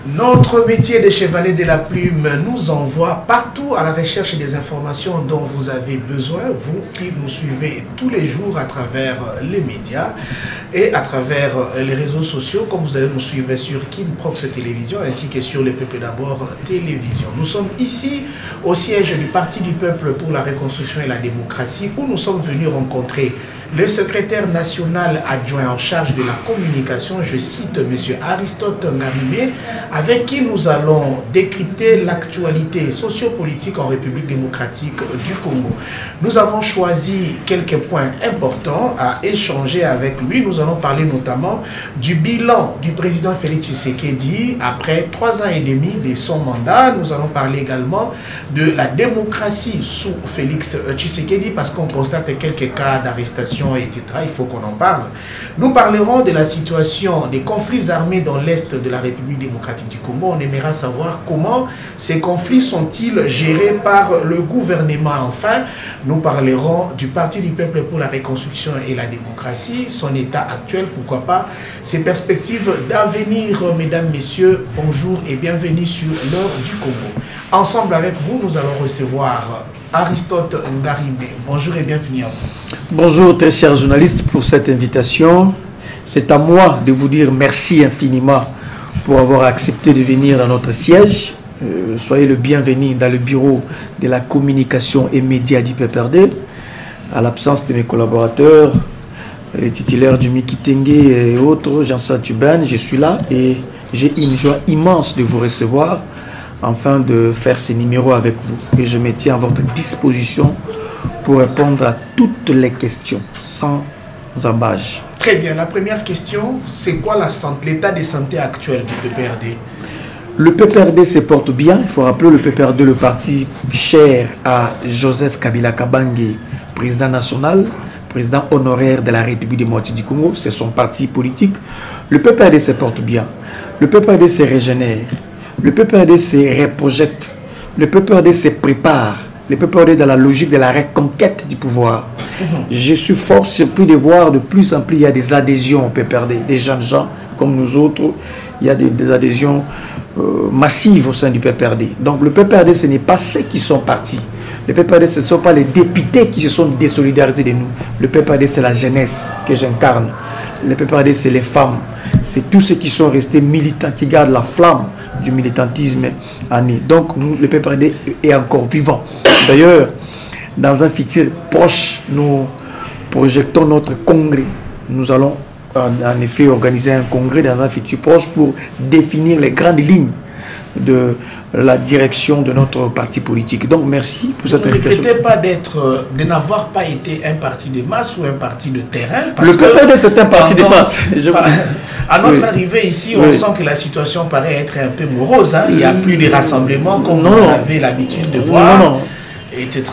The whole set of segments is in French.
Notre métier de chevalier de la plume nous envoie partout à la recherche des informations dont vous avez besoin, vous qui nous suivez tous les jours à travers les médias et à travers les réseaux sociaux, comme vous allez nous suivre sur Kinprox Télévision ainsi que sur le Peuple d'abord Télévision. Nous sommes ici au siège du Parti du Peuple pour la Reconstruction et la Démocratie où nous sommes venus rencontrer le secrétaire national adjoint en charge de la communication, je cite M. Aristote Ngarimé, avec qui nous allons décrypter l'actualité sociopolitique en République démocratique du Congo. Nous avons choisi quelques points importants à échanger avec lui. Nous allons parler notamment du bilan du président Félix Tshisekedi après 3 ans et demi de son mandat. Nous allons parler également de la démocratie sous Félix Tshisekedi parce qu'on constate quelques cas d'arrestation, etc. Il faut qu'on en parle. Nous parlerons de la situation des conflits armés dans l'Est de la République démocratique du Congo. On aimera savoir comment ces conflits sont-ils gérés par le gouvernement. Enfin, nous parlerons du Parti du Peuple pour la Reconstruction et la Démocratie, son état actuel, pourquoi pas, ses perspectives d'avenir. Mesdames, Messieurs, bonjour et bienvenue sur l'heure du Congo. Ensemble avec vous, nous allons recevoir Aristote Ngarimé. Bonjour et bienvenue à vous. Bonjour très chers journalistes pour cette invitation. C'est à moi de vous dire merci infiniment pour avoir accepté de venir dans notre siège. Soyez le bienvenu dans le bureau de la communication et médias du PPRD. À l'absence de mes collaborateurs, les titulaires du Mikitenge et autres, Jean-Sa Tuban, je suis là et j'ai une joie immense de vous recevoir afin de faire ces numéros avec vous. Et je me tiens à votre disposition pour répondre à toutes les questions, sans embâche. Très bien. La première question, c'est quoi l'état de santé actuel du PPRD? Le PPRD se porte bien. Il faut rappeler le PPRD, le parti cher à Joseph Kabila Kabange, président national, président honoraire de la République démocratique du Congo. C'est son parti politique. Le PPRD se porte bien. Le PPRD se régénère. Le PPRD se reprojette. Le PPRD se prépare. Le PPRD dans la logique de la reconquête du pouvoir. Je suis fort surpris de voir de plus en plus il y a des adhésions au PPRD, des jeunes gens comme nous autres. Il y a des adhésions massives au sein du PPRD. Donc le PPRD, ce n'est pas ceux qui sont partis. Le PPRD, ce ne sont pas les députés qui se sont désolidarisés de nous. Le PPRD, c'est la jeunesse que j'incarne. Le PPRD, c'est les femmes. C'est tous ceux qui sont restés militants, qui gardent la flamme du militantisme en eux. Donc nous, le PPRD est encore vivant. D'ailleurs, dans un futur proche, nous projetons notre congrès. Nous allons en effet organiser un congrès dans un futur proche pour définir les grandes lignes de la direction de notre parti politique. Donc merci pour cette invitation. Ne regrettez pas de n'avoir pas été un parti de masse ou un parti de terrain? Le PPRD, c'est un parti de masse. À notre arrivée ici, on sent que la situation paraît être un peu morose. Hein? Il n'y a plus de rassemblements comme on avait l'habitude de voir. Etc.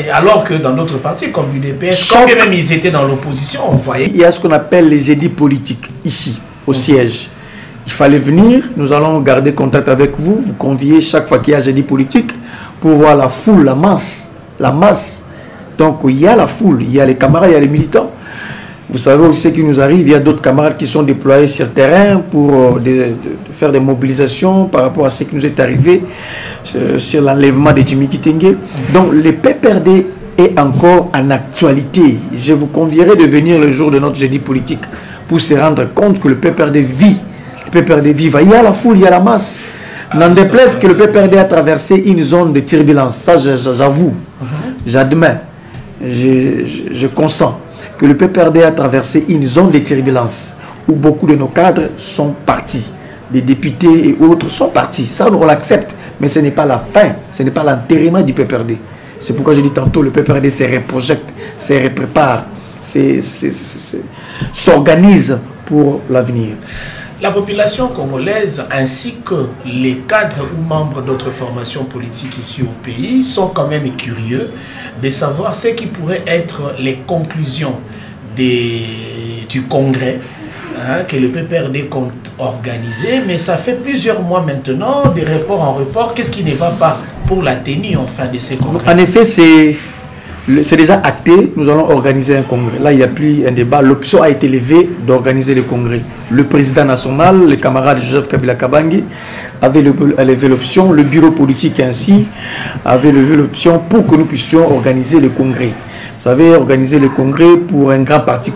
Et alors que dans d'autres partis comme l'UDPS, quand même ils étaient dans l'opposition, on voyait. Il y a ce qu'on appelle les jeudis politiques ici, au siège. Il fallait venir, nous allons garder contact avec vous, vous convier chaque fois qu'il y a jeudi politique pour voir la foule, la masse. La masse. Donc il y a la foule, il y a les camarades, il y a les militants. Vous savez aussi ce qui nous arrive, il y a d'autres camarades qui sont déployés sur le terrain pour faire des mobilisations par rapport à ce qui nous est arrivé sur l'enlèvement de Jimmy Kitenge. Donc le PPRD est encore en actualité. Je vous convierai de venir le jour de notre jeudi politique pour se rendre compte que le PPRD vit. Le PPRD vit. Il y a la foule, il y a la masse. N'en déplaise que le PPRD a traversé une zone de turbulence. Ça, j'avoue, j'admets, je consens que le PPRD a traversé une zone de turbulence où beaucoup de nos cadres sont partis. Des députés et autres sont partis. Ça, on l'accepte. Mais ce n'est pas la fin, ce n'est pas l'enterrement du PPRD. C'est pourquoi je dis tantôt, le PPRD se reprojette, se reprépare, s'organise pour l'avenir. La population congolaise ainsi que les cadres ou membres d'autres formations politiques ici au pays sont quand même curieux de savoir ce qui pourrait être les conclusions du congrès que le PPRD compte organiser, mais ça fait plusieurs mois maintenant, de report en report. Qu'est-ce qui ne va pas pour la tenue enfin de ces congrès? En effet, c'est déjà acté, nous allons organiser un congrès. Là, il n'y a plus un débat. L'option a été levée d'organiser le congrès. Le président national, le camarade Joseph Kabila Kabange, avait levé l'option, le bureau politique ainsi avait levé l'option pour que nous puissions organiser le congrès. Vous savez, organiser le congrès pour un grand parti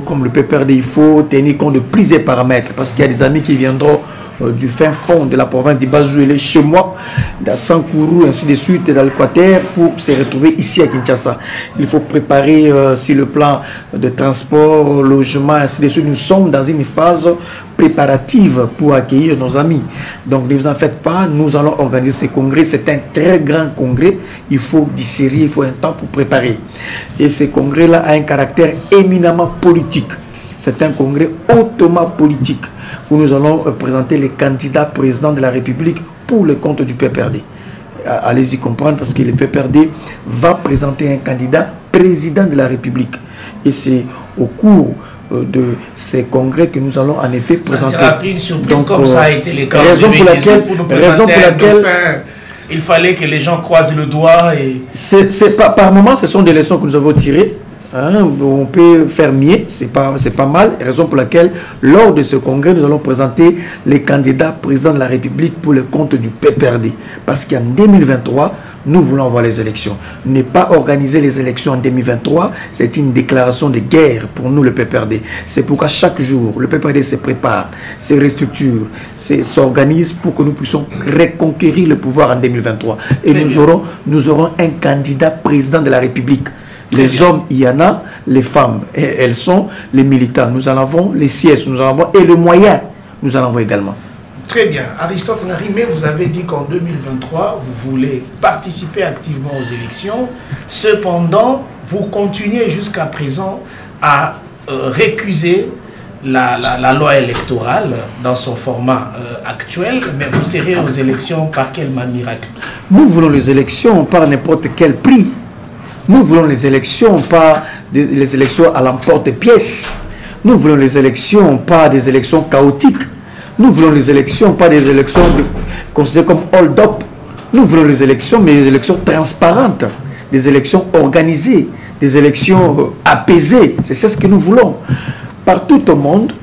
comme le PPRD, il faut tenir compte de plusieurs paramètres parce qu'il y a des amis qui viendront du fin fond de la province de Bazouélé, chez moi, dans Sankourou, ainsi de suite, dans l'Équateur, pour se retrouver ici à Kinshasa. Il faut préparer sur le plan de transport, logement, ainsi de suite. Nous sommes dans une phase préparative pour accueillir nos amis. Donc ne vous en faites pas, nous allons organiser ce congrès. C'est un très grand congrès. Il faut dissérer, il faut un temps pour préparer. Et ce congrès-là a un caractère éminemment politique. C'est un congrès hautement politique où nous allons présenter les candidats présidents de la République pour le compte du PPRD. Allez-y comprendre parce que le PPRD va présenter un candidat président de la République. Et c'est au cours de ces congrès que nous allons en effet présenter. Ça sera une surprise. Donc, comme ça a été le cas. Raison pour laquelle il fallait que les gens croisent le doigt. Et... par moment, ce sont des leçons que nous avons tirées. Hein, on peut faire mieux, c'est pas mal. Raison pour laquelle, lors de ce congrès, nous allons présenter les candidats présidents de la République pour le compte du PPRD. Parce qu'en 2023, nous voulons avoir les élections. Ne pas organiser les élections en 2023, c'est une déclaration de guerre pour nous, le PPRD. C'est pourquoi chaque jour, le PPRD se prépare, se restructure, s'organise pour que nous puissions reconquérir le pouvoir en 2023. Et nous aurons un candidat président de la République. Les hommes, il y en a, les femmes, et elles sont les militants. Nous en avons les sièges, nous en avons, et le moyen, nous en avons également. Très bien. Aristote Narimé, vous avez dit qu'en 2023, vous voulez participer activement aux élections. Cependant, vous continuez jusqu'à présent à récuser la loi électorale dans son format actuel, mais vous serez aux élections par quel miracle? Nous voulons les élections par n'importe quel prix. Nous voulons les élections, pas les élections à l'emporte-pièce. Nous voulons les élections, pas des élections chaotiques. Nous voulons les élections, pas des élections considérées comme hold-up. Nous voulons les élections, mais des élections transparentes, des élections organisées, des élections apaisées. C'est ce que nous voulons. Partout au monde,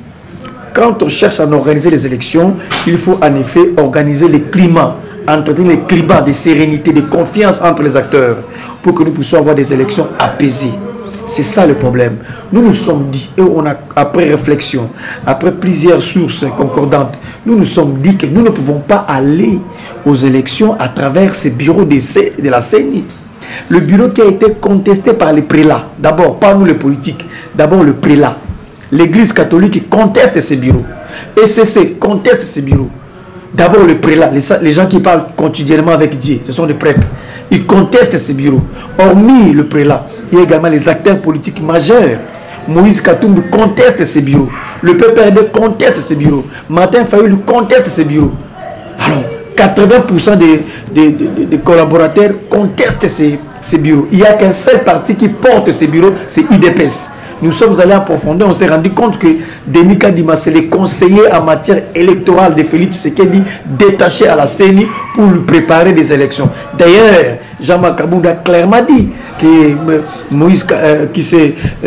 quand on cherche à organiser les élections, il faut en effet organiser les climats, entretenir les climats de sérénité, de confiance entre les acteurs, pour que nous puissions avoir des élections apaisées. C'est ça le problème. Nous nous sommes dit, et après réflexion, après plusieurs sources concordantes, nous nous sommes dit que nous ne pouvons pas aller aux élections à travers ces bureaux de la CENI. Le bureau qui a été contesté par les prélats, d'abord, pas nous les politiques, d'abord le prélat. L'Église catholique conteste ces bureaux. ECC conteste ces bureaux. D'abord le prélat, les gens qui parlent quotidiennement avec Dieu, ce sont des prêtres. Ils contestent ces bureaux. Hormis le prélat, il y a également les acteurs politiques majeurs. Moïse Katumbi conteste ces bureaux. Le PPRD conteste ces bureaux. Martin Fayulu conteste ces bureaux. Alors, 80% des collaborateurs contestent ces bureaux. Il n'y a qu'un seul parti qui porte ces bureaux, c'est IDPS. Nous sommes allés en profondeur, on s'est rendu compte que Denis Kadima, c'est le conseiller en matière électorale de Félix Tshisekedi, détaché à la CENI pour lui préparer des élections. D'ailleurs, Jean-Marc Kabounda a clairement dit que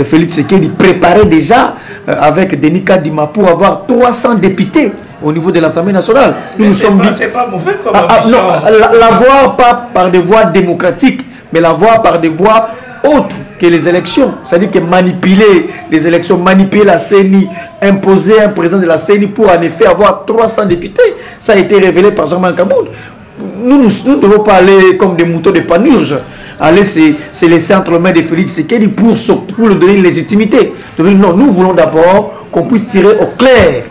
Félix Tshisekedi préparait déjà avec Denis Kadima pour avoir 300 députés au niveau de l'Assemblée nationale. Nous nous sommes dit... C'est pas mauvais comme l'avoir pas par des voies démocratiques, mais l'avoir par des voies autres que les élections. C'est-à-dire que manipuler les élections, manipuler la CENI, imposer un président de la CENI pour en effet avoir 300 députés. Ça a été révélé par Jean-Marc Kabound. Nous ne devons pas aller comme des moutons de panurge, aller se laisser entre les mains de Félix Tshisekedi pour lui donner une légitimité. Non, nous voulons d'abord qu'on puisse tirer au clair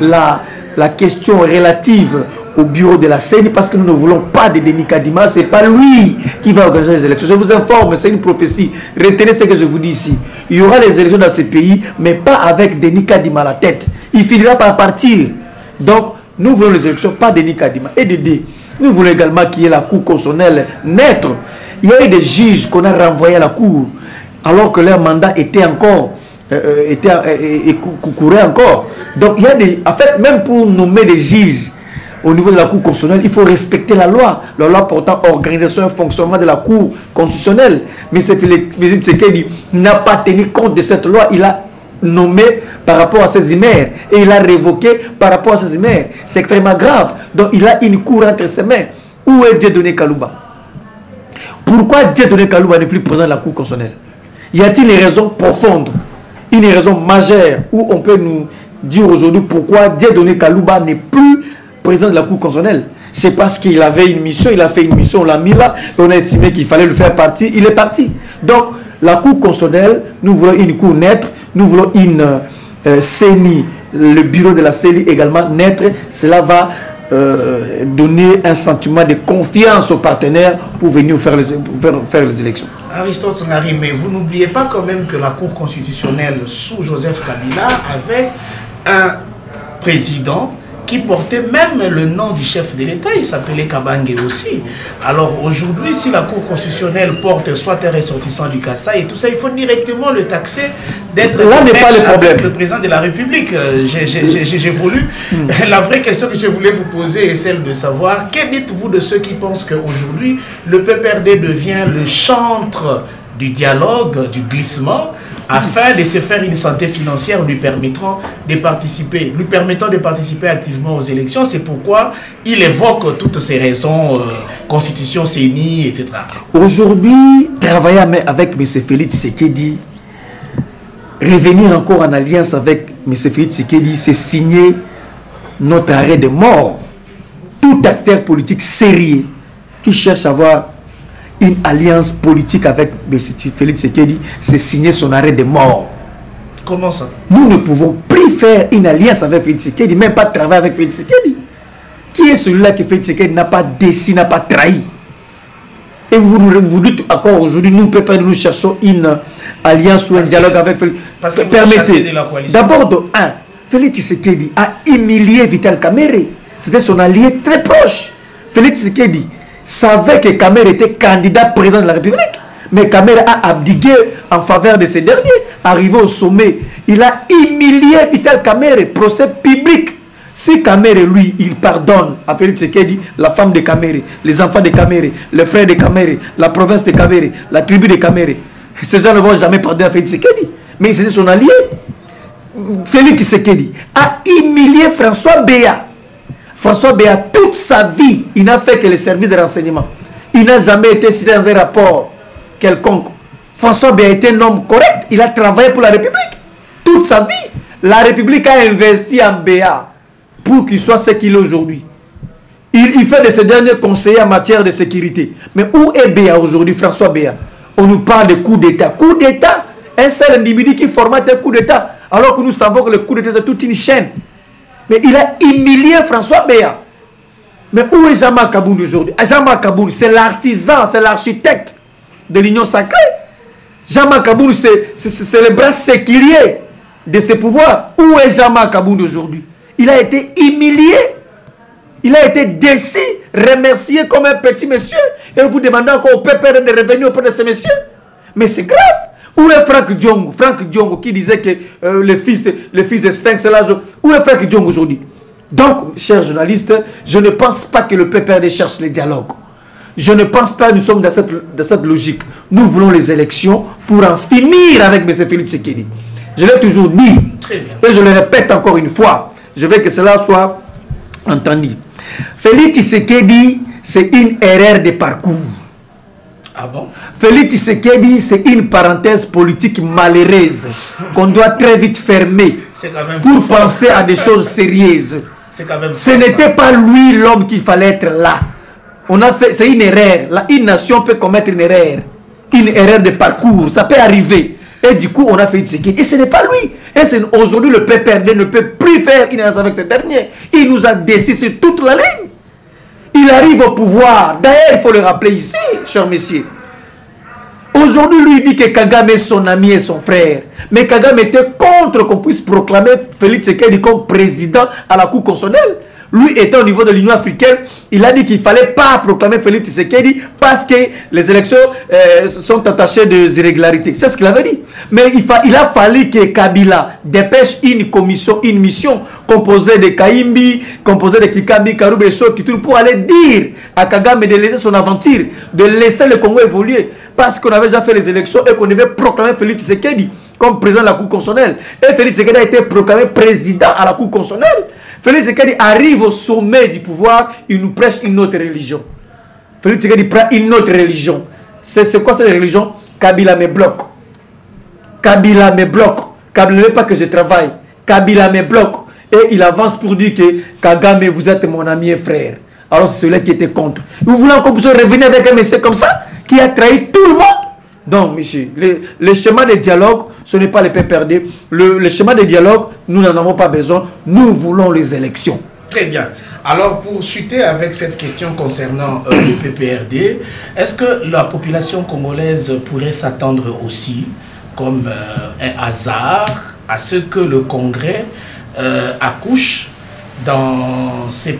la question relative au bureau de la CENI, parce que nous ne voulons pas de Denis Kadima. Ce n'est pas lui qui va organiser les élections. Je vous informe, c'est une prophétie. Retenez ce que je vous dis ici. Il y aura les élections dans ce pays, mais pas avec Denis Kadima à la tête. Il finira par partir. Donc, nous voulons les élections, pas Denis Kadima. Et de deux, nous voulons également qu'il y ait la Cour constitutionnelle neutre. Il y a eu des juges qu'on a renvoyés à la Cour, alors que leur mandat était encore... courait encore. Donc, il y a en fait, même pour nommer des juges, au niveau de la Cour constitutionnelle, il faut respecter la loi portant organisation et fonctionnement de la Cour constitutionnelle. Mais c'est Félix Tshisekedi n'a pas tenu compte de cette loi, il a nommé par rapport à ses emails et il a révoqué par rapport à ses emails. C'est extrêmement grave. Donc il a une cour entre ses mains. Où est Dieudonné Kalouba? Pourquoi Dieudonné Kalouba n'est plus président de la Cour constitutionnelle? Y a-t-il une raison profonde, une raison majeure où on peut nous dire aujourd'hui pourquoi Dieudonné Kalouba n'est plus président de la Cour constitutionnelle? C'est parce qu'il avait une mission, il a fait une mission, on l'a mis là, et on a estimé qu'il fallait le faire partir, il est parti. Donc la Cour constitutionnelle, nous voulons une cour naître, nous voulons une CENI, le bureau de la CENI également naître. Cela va donner un sentiment de confiance aux partenaires pour venir faire les élections. Aristote Sangari, mais vous n'oubliez pas quand même que la Cour constitutionnelle sous Joseph Kabila avait un président qui portait même le nom du chef de l'État, il s'appelait Kabange aussi. Alors aujourd'hui, si la Cour constitutionnelle porte soit un ressortissant du Kassai et tout ça, il faut directement le taxer d'être là n'est pas le problème. Le président de la République. J'ai voulu. La vraie question que je voulais vous poser est celle de savoir, que dites-vous de ceux qui pensent qu'aujourd'hui, le PPRD devient le chantre du dialogue, du glissement, afin de se faire une santé financière lui permettant de participer activement aux élections. C'est pourquoi il évoque toutes ces raisons, constitution, CENI, etc. Aujourd'hui, travailler avec M. Félix Tshisekedi, revenir encore en alliance avec M. Félix Tshisekedi, c'est signer notre arrêt de mort. Tout acteur politique sérieux qui cherche à avoir une alliance politique avec M. Félix Tshisekedi, c'est signer son arrêt de mort. Comment ça? Nous ne pouvons plus faire une alliance avec Félix Tshisekedi, même pas travailler avec Félix Tshisekedi. Qui est celui-là que Félix Tshisekedi n'a pas décidé, n'a pas trahi? Et vous dites encore aujourd'hui, nous cherchons une alliance ou un dialogue avec Félix. Parce que permettez. D'abord, de un, Félix Tshisekedi a humilié Vital Kamerhe. C'était son allié très proche. Félix Tshisekedi savait que Kamerhe était candidat président de la République. Mais Kamerhe a abdiqué en faveur de ces derniers. Arrivé au sommet, il a humilié Vital Kamerhe, procès public. Si Kamerhe, lui, il pardonne à Félix Tshisekedi, la femme de Kamerhe, les enfants de Kamerhe, les frères de Kamerhe, la province de Kamerhe, la tribu de Kamerhe, ces gens ne vont jamais pardonner à Félix Tshisekedi. Mais c'était son allié. Félix Tshisekedi a humilié François Béat. François Béat, toute sa vie, il n'a fait que les services de renseignement. Il n'a jamais été cité dans un rapport quelconque. François Béat était un homme correct. Il a travaillé pour la République. Toute sa vie. La République a investi en Béat pour qu'il soit ce qu'il est aujourd'hui. Il fait de ce dernier conseiller en matière de sécurité. Mais où est Béat aujourd'hui, François Béat? On nous parle de coup d'État. Coup d'État, un seul individu qui formate un coup d'État. Alors que nous savons que le coup d'État, c'est toute une chaîne. Mais il a humilié François Béat. Mais où est Jean-Marc Kaboun aujourd'hui? Jean-Marc Kaboun, c'est l'artisan, c'est l'architecte de l'Union sacrée. Jean-Marc Kaboun, c'est le bras séculier de ses pouvoirs. Où est Jean-Marc Kaboun aujourd'hui? Il a été humilié. Il a été déçu, remercié comme un petit monsieur. Et vous demandez encore au peuple de revenir auprès de ces messieurs. Mais c'est grave. Où est Franck Diongo? Franck Diongo qui disait que le fils de Sphinx, là, où est Franck Diongo aujourd'hui? Donc, chers journalistes, je ne pense pas que le PPRD cherche les dialogues. Je ne pense pas que nous sommes dans cette logique. Nous voulons les élections pour en finir avec M. Félix Tshisekedi. Je l'ai toujours dit. Et je le répète encore une fois. Je veux que cela soit entendu. Félix Tshisekedi, c'est une erreur de parcours. Ah bon? Félix Tshisekedi, c'est une parenthèse politique malheureuse qu'on doit très vite fermer pour penser à des choses sérieuses. Ce n'était pas lui l'homme qu'il fallait être là. C'est une erreur. Une nation peut commettre une erreur de parcours. Ça peut arriver. Et du coup, on a fait Tshisekedi. Et ce n'est pas lui. Et aujourd'hui, le PPRD ne peut plus faire une alliance avec ce dernier. Il nous a décidé sur toute la ligne. Il arrive au pouvoir. D'ailleurs, il faut le rappeler ici, chers messieurs. Aujourd'hui, lui dit que Kagame est son ami et son frère. Mais Kagame était contre qu'on puisse proclamer Félix Tshisekedi comme président à la Cour constitutionnelle. Lui était au niveau de l'Union africaine. Il a dit qu'il ne fallait pas proclamer Félix Tshisekedi parce que les élections sont attachées des irrégularités. C'est ce qu'il avait dit. Mais il a fallu que Kabila dépêche une commission, une mission composé de Kaimbi, composé de Kikambi, Karoube Kitulu, pour aller dire à Kagame de laisser son aventure, de laisser le Congo évoluer. Parce qu'on avait déjà fait les élections et qu'on devait proclamer Félix Tshisekedi comme président de la Cour constitutionnelle. Et Félix Tshisekedi a été proclamé président à la Cour constitutionnelle. Félix Tshisekedi arrive au sommet du pouvoir, il nous prêche une autre religion. Félix Tshisekedi prend une autre religion. C'est quoi cette religion? Kabila me bloque. Kabila me bloque. Kabila ne veut pas que je travaille. Kabila me bloque. Et il avance pour dire que Kagame, vous êtes mon ami et frère. Alors c'est celui qui était contre. Vous voulez encore revenir avec un monsieur comme ça, qui a trahi tout le monde? Donc, monsieur, le schéma de dialogue, ce n'est pas le PPRD. Le schéma de dialogue, nous n'en avons pas besoin. Nous voulons les élections. Très bien. Alors, pour chuter avec cette question concernant le PPRD, est-ce que la population congolaise pourrait s'attendre aussi, comme un hasard, à ce que le Congrès accouche dans ces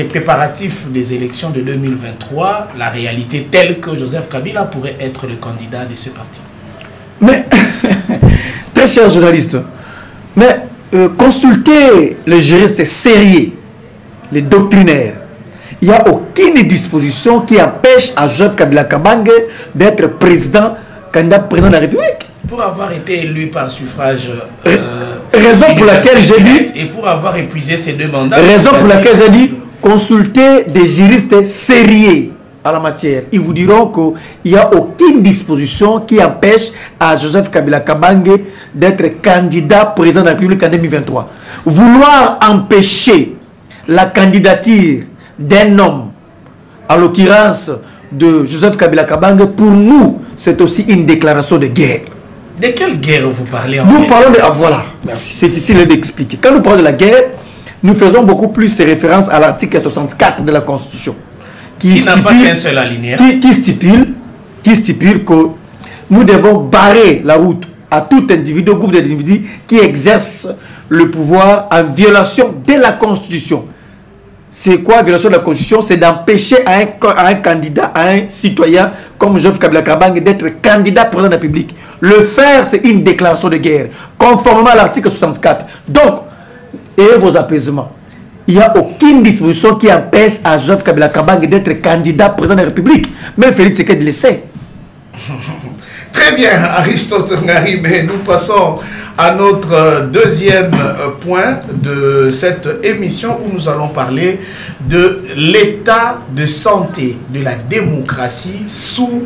préparatifs des élections de 2023, la réalité telle que Joseph Kabila pourrait être le candidat de ce parti? Mais, très chers journalistes, mais consultez les juristes sérieux, les doctrinaires. Il n'y a aucune disposition qui empêche à Joseph Kabila Kabange d'être candidat président de la République. Pour avoir été élu par suffrage... raison pour laquelle j'ai dit... Et pour avoir épuisé ses deux mandats... Raison pour laquelle j'ai dit, consultez des juristes sérieux à la matière. Ils vous diront qu'il n'y a aucune disposition qui empêche à Joseph Kabila Kabange d'être candidat président de la République en 2023. Vouloir empêcher la candidature d'un homme, en l'occurrence de Joseph Kabila Kabange, pour nous, c'est aussi une déclaration de guerre. De quelle guerre vous parlez? Nous parlons de... Ah, voilà, merci. C'est ici d'expliquer. Quand nous parlons de la guerre, nous faisons beaucoup plus référence à l'article 64 de la Constitution. Qui n'a pas qu'un seul alinéa. Qui stipule que nous devons barrer la route à tout individu, groupe d'individus qui exerce le pouvoir en violation de la Constitution. C'est quoi violation de la Constitution? C'est d'empêcher à un candidat, à un citoyen comme Joseph Kabila Kabange d'être candidat président de la République. Le faire, c'est une déclaration de guerre, conformément à l'article 64. Donc, ayez vos apaisements. Il n'y a aucune disposition qui empêche à Joseph Kabila Kabange d'être candidat président de la République. Même Félix Tshisekedi le sait. Très bien, Aristote Ngari, mais nous passons à notre deuxième point de cette émission où nous allons parler de l'état de santé de la démocratie sous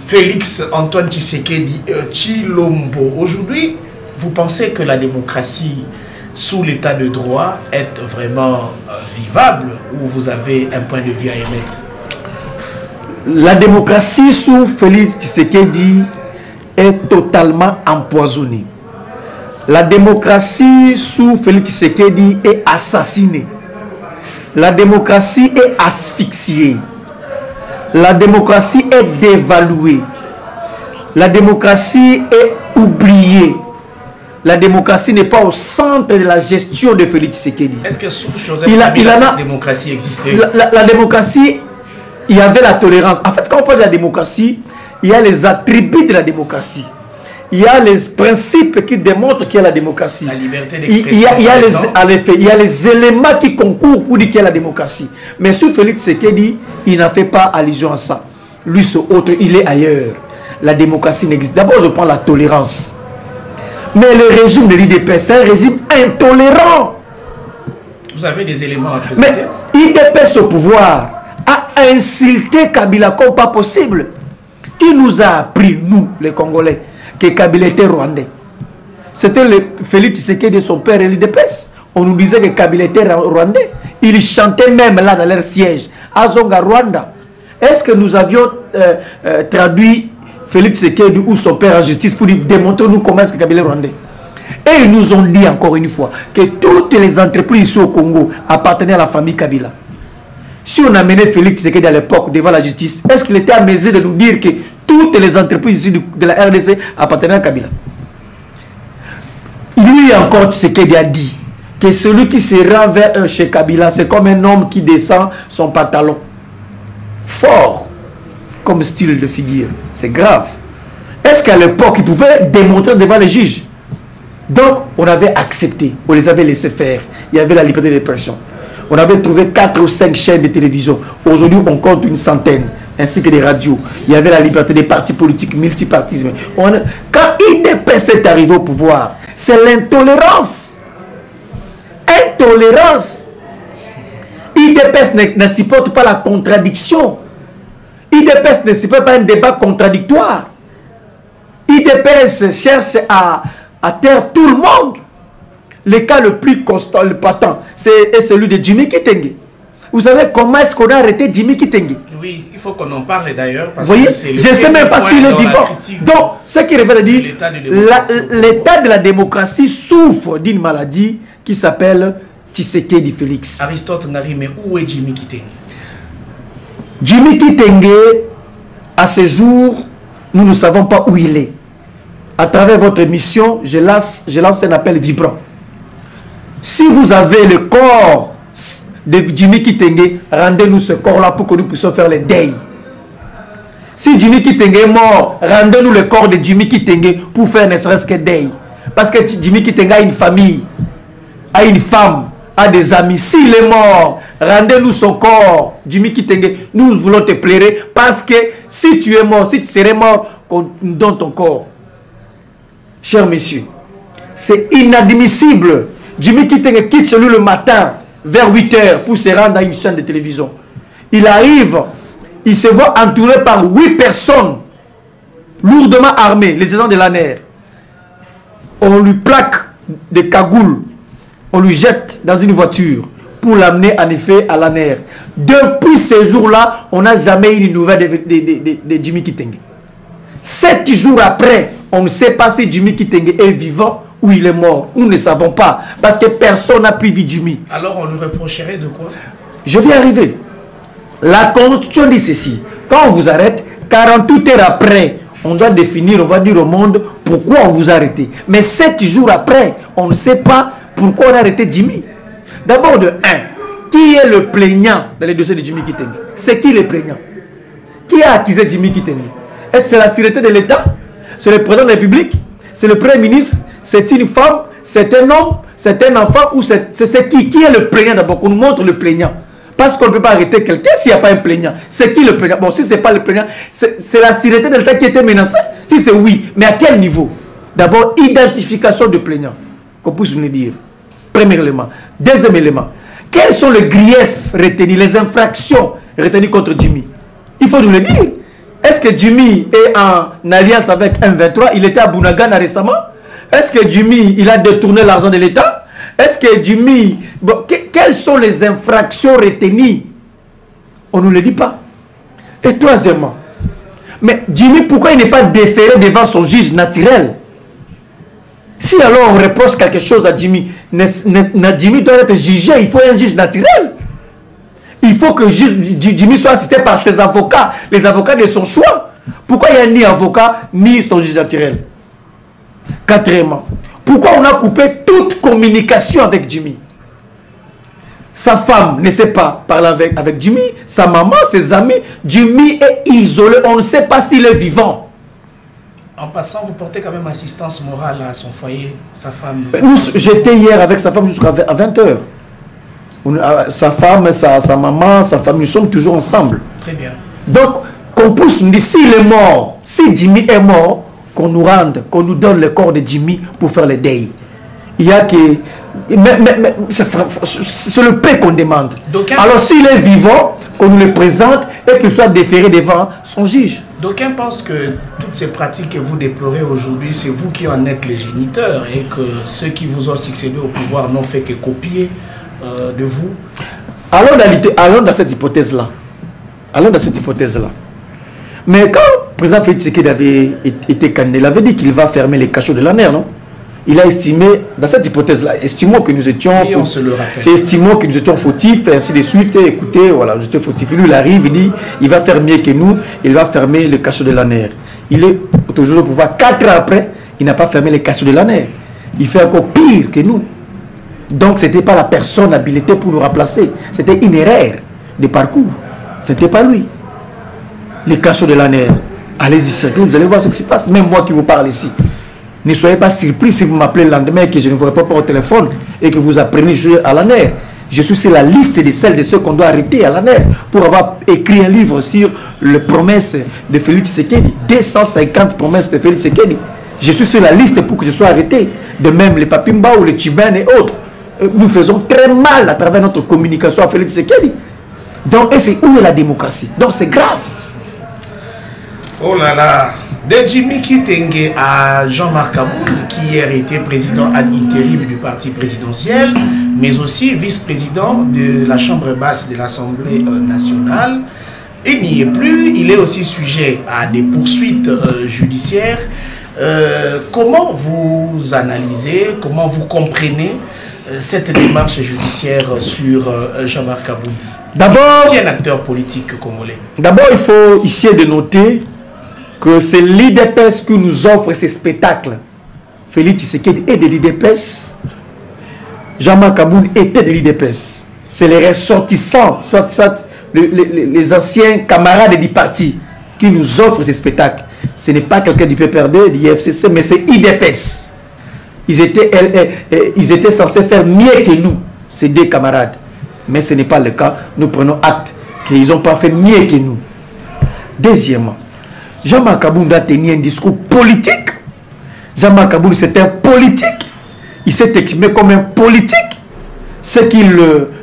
Félix Antoine Tshisekedi Tshilombo. Aujourd'hui, vous pensez que la démocratie sous l'état de droit est vraiment vivable ou vous avez un point de vue à émettre? La démocratie sous Félix Tshisekedi est totalement empoisonnée. La démocratie sous Félix Tshisekedi est assassinée. La démocratie est asphyxiée. La démocratie est dévaluée. La démocratie est oubliée. La démocratie n'est pas au centre de la gestion de Félix Tshisekedi. Est-ce que sous Joseph Kabila, la démocratie existait? La démocratie, il y avait la tolérance. En fait, quand on parle de la démocratie, il y a les attributs de la démocratie. Il y a les principes qui démontrent qu'il y a la démocratie. La liberté d'expression. Il y a les éléments qui concourent pour dire qu'il y a la démocratie. Mais sous Félix Tshisekedi, il n'a fait pas allusion à ça. Lui, ce autre, il est ailleurs. La démocratie n'existe. D'abord, je prends la tolérance. Mais le régime de l'IDP, c'est un régime intolérant. Vous avez des éléments à présenter? Mais l'IDP, au pouvoir, a insulté Kabila comme pas possible. Qui nous a appris, nous, les Congolais, que Kabila était rwandais? C'était Félix Tshisekedi de son père et l'IDPS. On nous disait que Kabila était rwandais. Ils chantaient même là dans leur siège, Azonga Rwanda. Est-ce que nous avions traduit Félix Tshisekedi ou son père en justice pour démontrer nous comment est-ce que Kabila est rwandais? Et ils nous ont dit encore une fois que toutes les entreprises ici au Congo appartenaient à la famille Kabila. Si on amenait Félix Tshisekedi à l'époque devant la justice, est-ce qu'il était à mesure de nous dire que toutes les entreprises ici de la RDC appartenaient à Kabila? Lui encore, Tshisekedi a dit que celui qui se rend vers chez Kabila, c'est comme un homme qui descend son pantalon. Fort comme style de figure. C'est grave. Est-ce qu'à l'époque, il pouvait démontrer devant les juges Donc, on avait accepté, on les avait laissés faire. Il y avait la liberté d'expression. On avait trouvé 4 ou 5 chaînes de télévision. Aujourd'hui, on compte une centaine, ainsi que des radios. Il y avait la liberté des partis politiques, multipartisme. Quand IDPS est arrivé au pouvoir, c'est l'intolérance. Intolérance. IDPS ne supporte pas la contradiction. IDPS ne supporte pas un débat contradictoire. IDPS cherche à taire tout le monde. Le cas le plus constant, le patent, c'est celui de Jimmy Kitenge. Vous savez comment est-ce qu'on a arrêté Jimmy Kitenge? Oui, il faut qu'on en parle d'ailleurs. Vous voyez, je ne sais même pas s'il est vivant. Donc, ce qui révèle à dire, l'état de la démocratie souffre d'une maladie qui s'appelle Tshisekedi Félix. Aristote Nari, mais où est Jimmy Kitenge? Jimmy Kitenge, à ce jour, nous ne savons pas où il est. À travers votre émission, je lance un appel vibrant. Si vous avez le corps de Jimmy Kitenge, rendez-nous ce corps-là pour que nous puissions faire le deuil. Si Jimmy Kitenge est mort, rendez-nous le corps de Jimmy Kitenge pour faire ne serait-ce que deuil. Parce que Jimmy Kitenge a une famille, a une femme, a des amis. S'il est mort, rendez-nous son corps. Jimmy Kitenge, nous voulons te plairer parce que si tu es mort, si tu serais mort, qu'on nous donne ton corps. Chers messieurs, c'est inadmissible. Jimmy Kitenge quitte chez lui le matin vers 8 h pour se rendre à une chaîne de télévision. Il arrive, il se voit entouré par 8 personnes lourdement armées, les agents de l'ANER. On lui plaque des cagoules, on lui jette dans une voiture pour l'amener en effet à l'ANER. Depuis ce jour-là, on n'a jamais eu une nouvelle de Jimmy Kitenge. 7 jours après, on ne sait pas si Jimmy Kitenge est vivant ou il est mort. Nous ne savons pas. Parce que personne n'a pris vie Jimmy. Alors on lui reprocherait de quoi? Je vais arriver. La Constitution dit ceci. Quand on vous arrête, 48 heures après, on doit définir, on va dire au monde pourquoi on vous a arrêté. Mais 7 jours après, on ne sait pas pourquoi on a arrêté Jimmy. D'abord de 1. Qui est le plaignant dans les dossiers de Jimmy Kitenge? C'est qui le plaignant? Qui a accusé Jimmy Kitenge? Est-ce que c'est la sûreté de l'État? C'est le président de la République? C'est le Premier ministre? C'est une femme? C'est un homme? C'est un enfant? Ou c'est qui? Qui est le plaignant d'abord? Qu'on nous montre le plaignant. Parce qu'on ne peut pas arrêter quelqu'un s'il n'y a pas un plaignant. C'est qui le plaignant? Bon, si ce n'est pas le plaignant, c'est la sûreté de l'État qui était menacée? Si c'est oui, mais à quel niveau? D'abord, identification de plaignant. Qu'on puisse nous le dire. Premier élément. Deuxième élément. Quels sont les griefs retenus, les infractions retenues contre Jimmy? Il faut nous le dire. Est-ce que Jimmy est en alliance avec M23? Il était à Bunagana récemment. Est-ce que Jimmy, il a détourné l'argent de l'État? Est-ce que Jimmy... Bon, quelles sont les infractions retenues? On ne nous le dit pas. Et troisièmement, mais Jimmy, pourquoi il n'est pas déféré devant son juge naturel? Si alors on reproche quelque chose à Jimmy, Jimmy doit être jugé, il faut un juge naturel. Il faut que Jimmy soit assisté par ses avocats, les avocats de son choix. Pourquoi il n'y a ni avocat, ni son juge naturel? Quatrièmement, pourquoi on a coupé toute communication avec Jimmy? Sa femme ne sait pas parler avec Jimmy, sa maman, ses amis. Jimmy est isolé, on ne sait pas s'il est vivant. En passant, vous portez quand même assistance morale à son foyer, sa femme. J'étais hier avec sa femme jusqu'à 20 h. Sa femme, sa maman, sa femme, nous sommes toujours ensemble. Très bien. Donc, qu'on puisse nous dire, s'il est mort, si Jimmy est mort, qu'on nous rende, qu'on nous donne le corps de Jimmy pour faire le deuil. Il y a que... Mais c'est le paix qu'on demande. Alors, s'il est vivant, qu'on nous le présente et qu'il soit déféré devant son juge. D'aucuns pensent que toutes ces pratiques que vous déplorez aujourd'hui, c'est vous qui en êtes les géniteurs et que ceux qui vous ont succédé au pouvoir n'ont fait que copier de vous. Allons dans cette hypothèse-là. Allons dans cette hypothèse-là. Mais quand le président Félix Tshisekedi avait été candidat, il avait dit qu'il va fermer les cachots de l'ANER, non? Il a estimé, dans cette hypothèse-là, estimons que nous étions fautifs, et ainsi de suite, et écoutez, voilà, nous étions fautifs. Lui, il arrive, il dit, il va faire mieux que nous, il va fermer le cachot de l'ANER. Il est toujours au pouvoir. 4 ans après, il n'a pas fermé les cachots de l'ANER. Il fait encore pire que nous. Donc, ce n'était pas la personne habilitée pour nous remplacer. C'était une erreur de parcours. Ce n'était pas lui. Les cachots de l'ANER. Allez-y, vous allez voir ce qui se passe. Même moi qui vous parle ici. Ne soyez pas surpris si vous m'appelez le lendemain et que je ne vous réponds pas au téléphone et que vous apprenez à la nerf. Je suis sur la liste de celles et ceux qu'on doit arrêter à la nerf pour avoir écrit un livre sur les promesses de Félix Tshisekedi. 250 promesses de Félix Tshisekedi. Je suis sur la liste pour que je sois arrêté. De même les Papimba ou les Tchibènes et autres. Nous faisons très mal à travers notre communication à Félix Tshisekedi. Donc, et c'est où est la démocratie? Donc c'est grave. Oh là là. De Jimmy Kitenge à Jean-Marc Aboud, qui hier était président ad intérim du parti présidentiel, mais aussi vice-président de la Chambre basse de l'Assemblée nationale. Il n'y est plus, il est aussi sujet à des poursuites judiciaires. Comment vous analysez, comment vous comprenez cette démarche judiciaire sur Jean-Marc Aboud? D'abord, c'est un acteur politique congolais. D'abord, il faut ici de noter que c'est l'IDPS qui nous offre ces spectacles. Félix Tshisekedi est de l'IDPS. Jean-Marc Aboud était de l'IDPS. C'est les ressortissants, soit les anciens camarades du parti qui nous offrent ces spectacles. Ce n'est pas quelqu'un du PPRD, du IFCC, mais c'est IDPS. Ils étaient censés faire mieux que nous, ces deux camarades. Mais ce n'est pas le cas. Nous prenons acte qu'ils n'ont pas fait mieux que nous. Deuxièmement, Jean-Marc Aboud a tenu un discours politique. Jean-Marc Aboud, c'est un politique. Il s'est exprimé comme un politique. Ce qu'il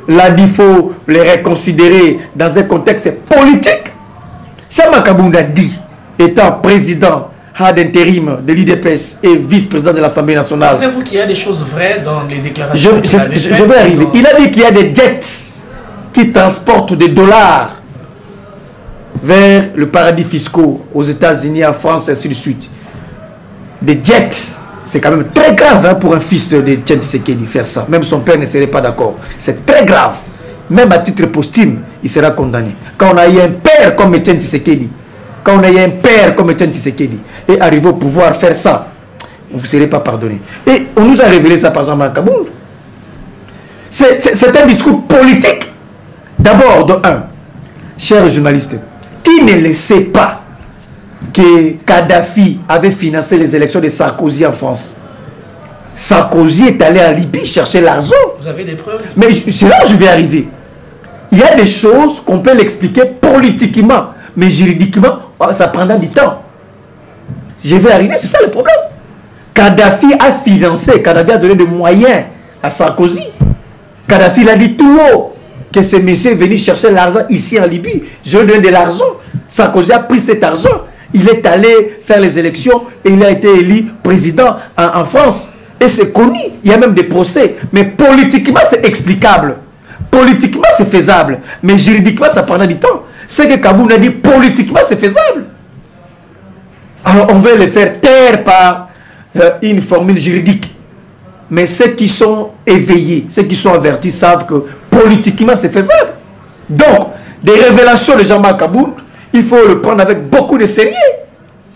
l'a dit, il faut les reconsidérer dans un contexte politique. Jean-Marc Aboud a dit, étant président d'intérim de l'IDPS et vice-président de l'Assemblée nationale. Pensez-vous qu'il y a des choses vraies dans les déclarations? Je vais arriver. Il a dit qu'il y a des jets qui transportent des dollars vers le paradis fiscaux aux États-Unis, en France, et ainsi de suite. Des jets, c'est quand même très grave hein, pour un fils de Tshisekedi faire ça. Même son père ne serait pas d'accord. C'est très grave. Même à titre posthume, il sera condamné. Quand on a eu un père comme Tshisekedi, quand on a eu un père comme Tshisekedi, et arrivé au pouvoir faire ça, vous ne serez pas pardonné. Et on nous a révélé ça par Jean-Marc Aboud. C'est un discours politique. D'abord, de un, chers journalistes, qui ne le sait pas que Kadhafi avait financé les élections de Sarkozy en France? Sarkozy est allé en Libye chercher l'argent. Vous avez des preuves? Mais c'est là où je vais arriver. Il y a des choses qu'on peut l'expliquer politiquement, mais juridiquement, ça prendra du temps. Je vais arriver, c'est ça le problème. Kadhafi a financé, Kadhafi a donné des moyens à Sarkozy. Kadhafi l'a dit tout haut que ce monsieur est venu chercher l'argent ici en Libye. Je lui donne de l'argent. Sarkozy a pris cet argent. Il est allé faire les élections et il a été élu président en France. Et c'est connu. Il y a même des procès. Mais politiquement, c'est explicable. Politiquement, c'est faisable. Mais juridiquement, ça prendra du temps. Ce que Kaboun a dit, politiquement, c'est faisable. Alors, on veut le faire taire par une formule juridique. Mais ceux qui sont éveillés, ceux qui sont avertis, savent que politiquement, c'est faisable. Donc, des révélations de Jean-Marc Kaboun, il faut le prendre avec beaucoup de sérieux.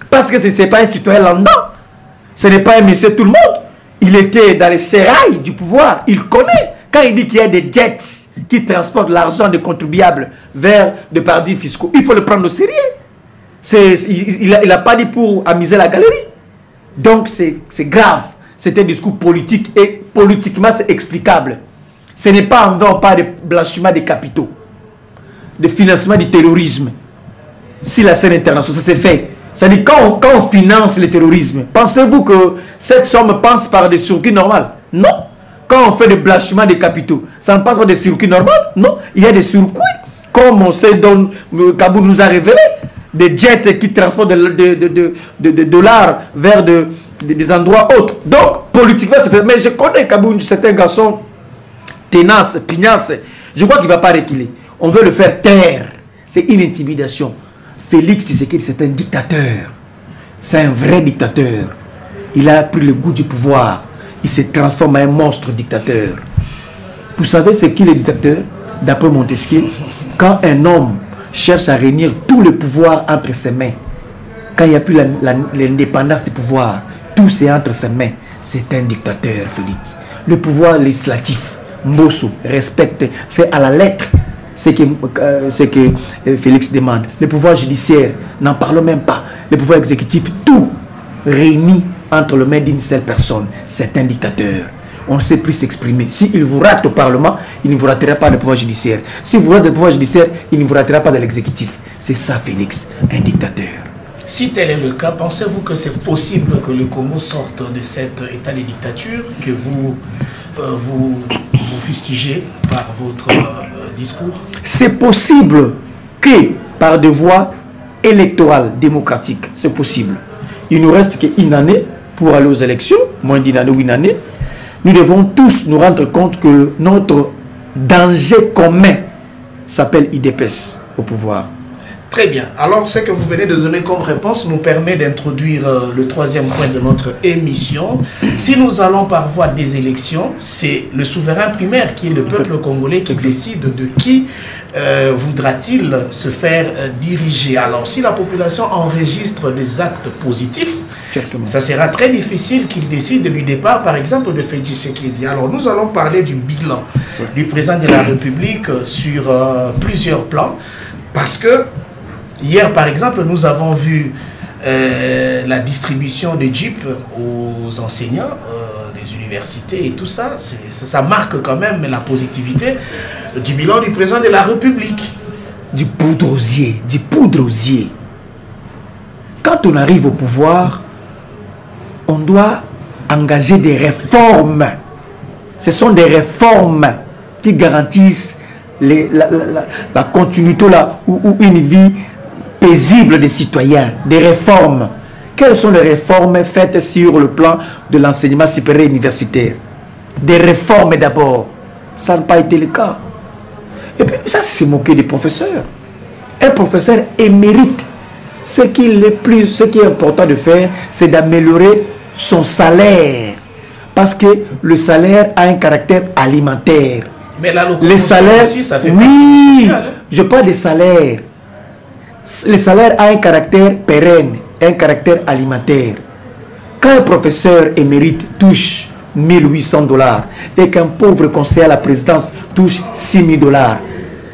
Parce que ce n'est pas un citoyen lambda. Ce n'est pas un monsieur tout le monde. Il était dans les sérails du pouvoir. Il connaît. Quand il dit qu'il y a des jets qui transportent l'argent des contribuables vers des paradis fiscaux, il faut le prendre au sérieux. Il n'a pas dit pour amuser la galerie. Donc c'est grave. C'est un discours politique et politiquement c'est explicable. Ce n'est pas en vain, on parle de blanchiment des capitaux, de financement du terrorisme. Si la scène internationale, ça s'est fait. C'est-à-dire quand on finance le terrorisme, pensez-vous que cette somme passe par des circuits normaux? Non. Quand on fait le blanchiment des capitaux, ça ne passe pas des circuits normaux? Non. Il y a des circuits, comme on sait, dont Kaboul nous a révélé, des jets qui transportent des dollars vers des endroits autres. Donc, politiquement, c'est fait. Mais je connais Kaboul, c'est un garçon tenace, pignace. Je crois qu'il ne va pas reculer. On veut le faire taire. C'est une intimidation. Félix Tshisekedi, c'est un dictateur. C'est un vrai dictateur. Il a pris le goût du pouvoir. Il se transforme en un monstre dictateur. Vous savez ce qu'est le dictateur? D'après Montesquieu, quand un homme cherche à réunir tout le pouvoir entre ses mains, quand il n'y a plus l'indépendance du pouvoir, tout c'est entre ses mains, c'est un dictateur, Félix. Le pouvoir législatif, Mbosso, respecte, fait à la lettre ce que Félix demande. Le pouvoir judiciaire, n'en parlons même pas. Le pouvoir exécutif, tout réuni entre les mains d'une seule personne. C'est un dictateur. On ne sait plus s'exprimer. S'il vous rate au Parlement, il ne vous ratera pas le pouvoir judiciaire. Si vous ratez le pouvoir judiciaire, il ne vous ratera pas de l'exécutif. C'est ça, Félix, un dictateur. Si tel est le cas, pensez-vous que c'est possible que le Congo sorte de cet état de dictature que vous fustigez par votre discours? C'est possible que par des voies électorales démocratiques, c'est possible. Il nous reste qu'une année pour aller aux élections, moins d'une année ou une année. Nous devons tous nous rendre compte que notre danger commun s'appelle IDPS au pouvoir. Très bien. Alors, ce que vous venez de donner comme réponse nous permet d'introduire le troisième point de notre émission. Si nous allons par voie des élections, c'est le souverain primaire qui est le peuple congolais qui décide de qui voudra-t-il se faire diriger. Alors, si la population enregistre des actes positifs, ça sera très difficile qu'il décide du départ, par exemple, de Félix Tshisekedi. Alors, nous allons parler du bilan du président de la République sur plusieurs plans, parce que hier, par exemple, nous avons vu la distribution de Jeep aux enseignants des universités et tout ça. Ça marque quand même la positivité du bilan du président de la République. Du poudre aux yeux, du poudre aux yeux. Quand on arrive au pouvoir, on doit engager des réformes. Ce sont des réformes qui garantissent la continuité ou une vie paisible des citoyens. Des réformes. Quelles sont les réformes faites sur le plan de l'enseignement supérieur universitaire? Des réformes d'abord. Ça n'a pas été le cas. Et puis ça, c'est moquer des professeurs. Un professeur émérite. Ce qui est important de faire, c'est d'améliorer son salaire. Parce que le salaire a un caractère alimentaire. Mais les salaires aussi, ça fait oui, social, hein? Je parle des salaires. Le salaire a un caractère pérenne, un caractère alimentaire. Quand un professeur émérite touche 1800 $, et qu'un pauvre conseiller à la présidence touche 6000 $,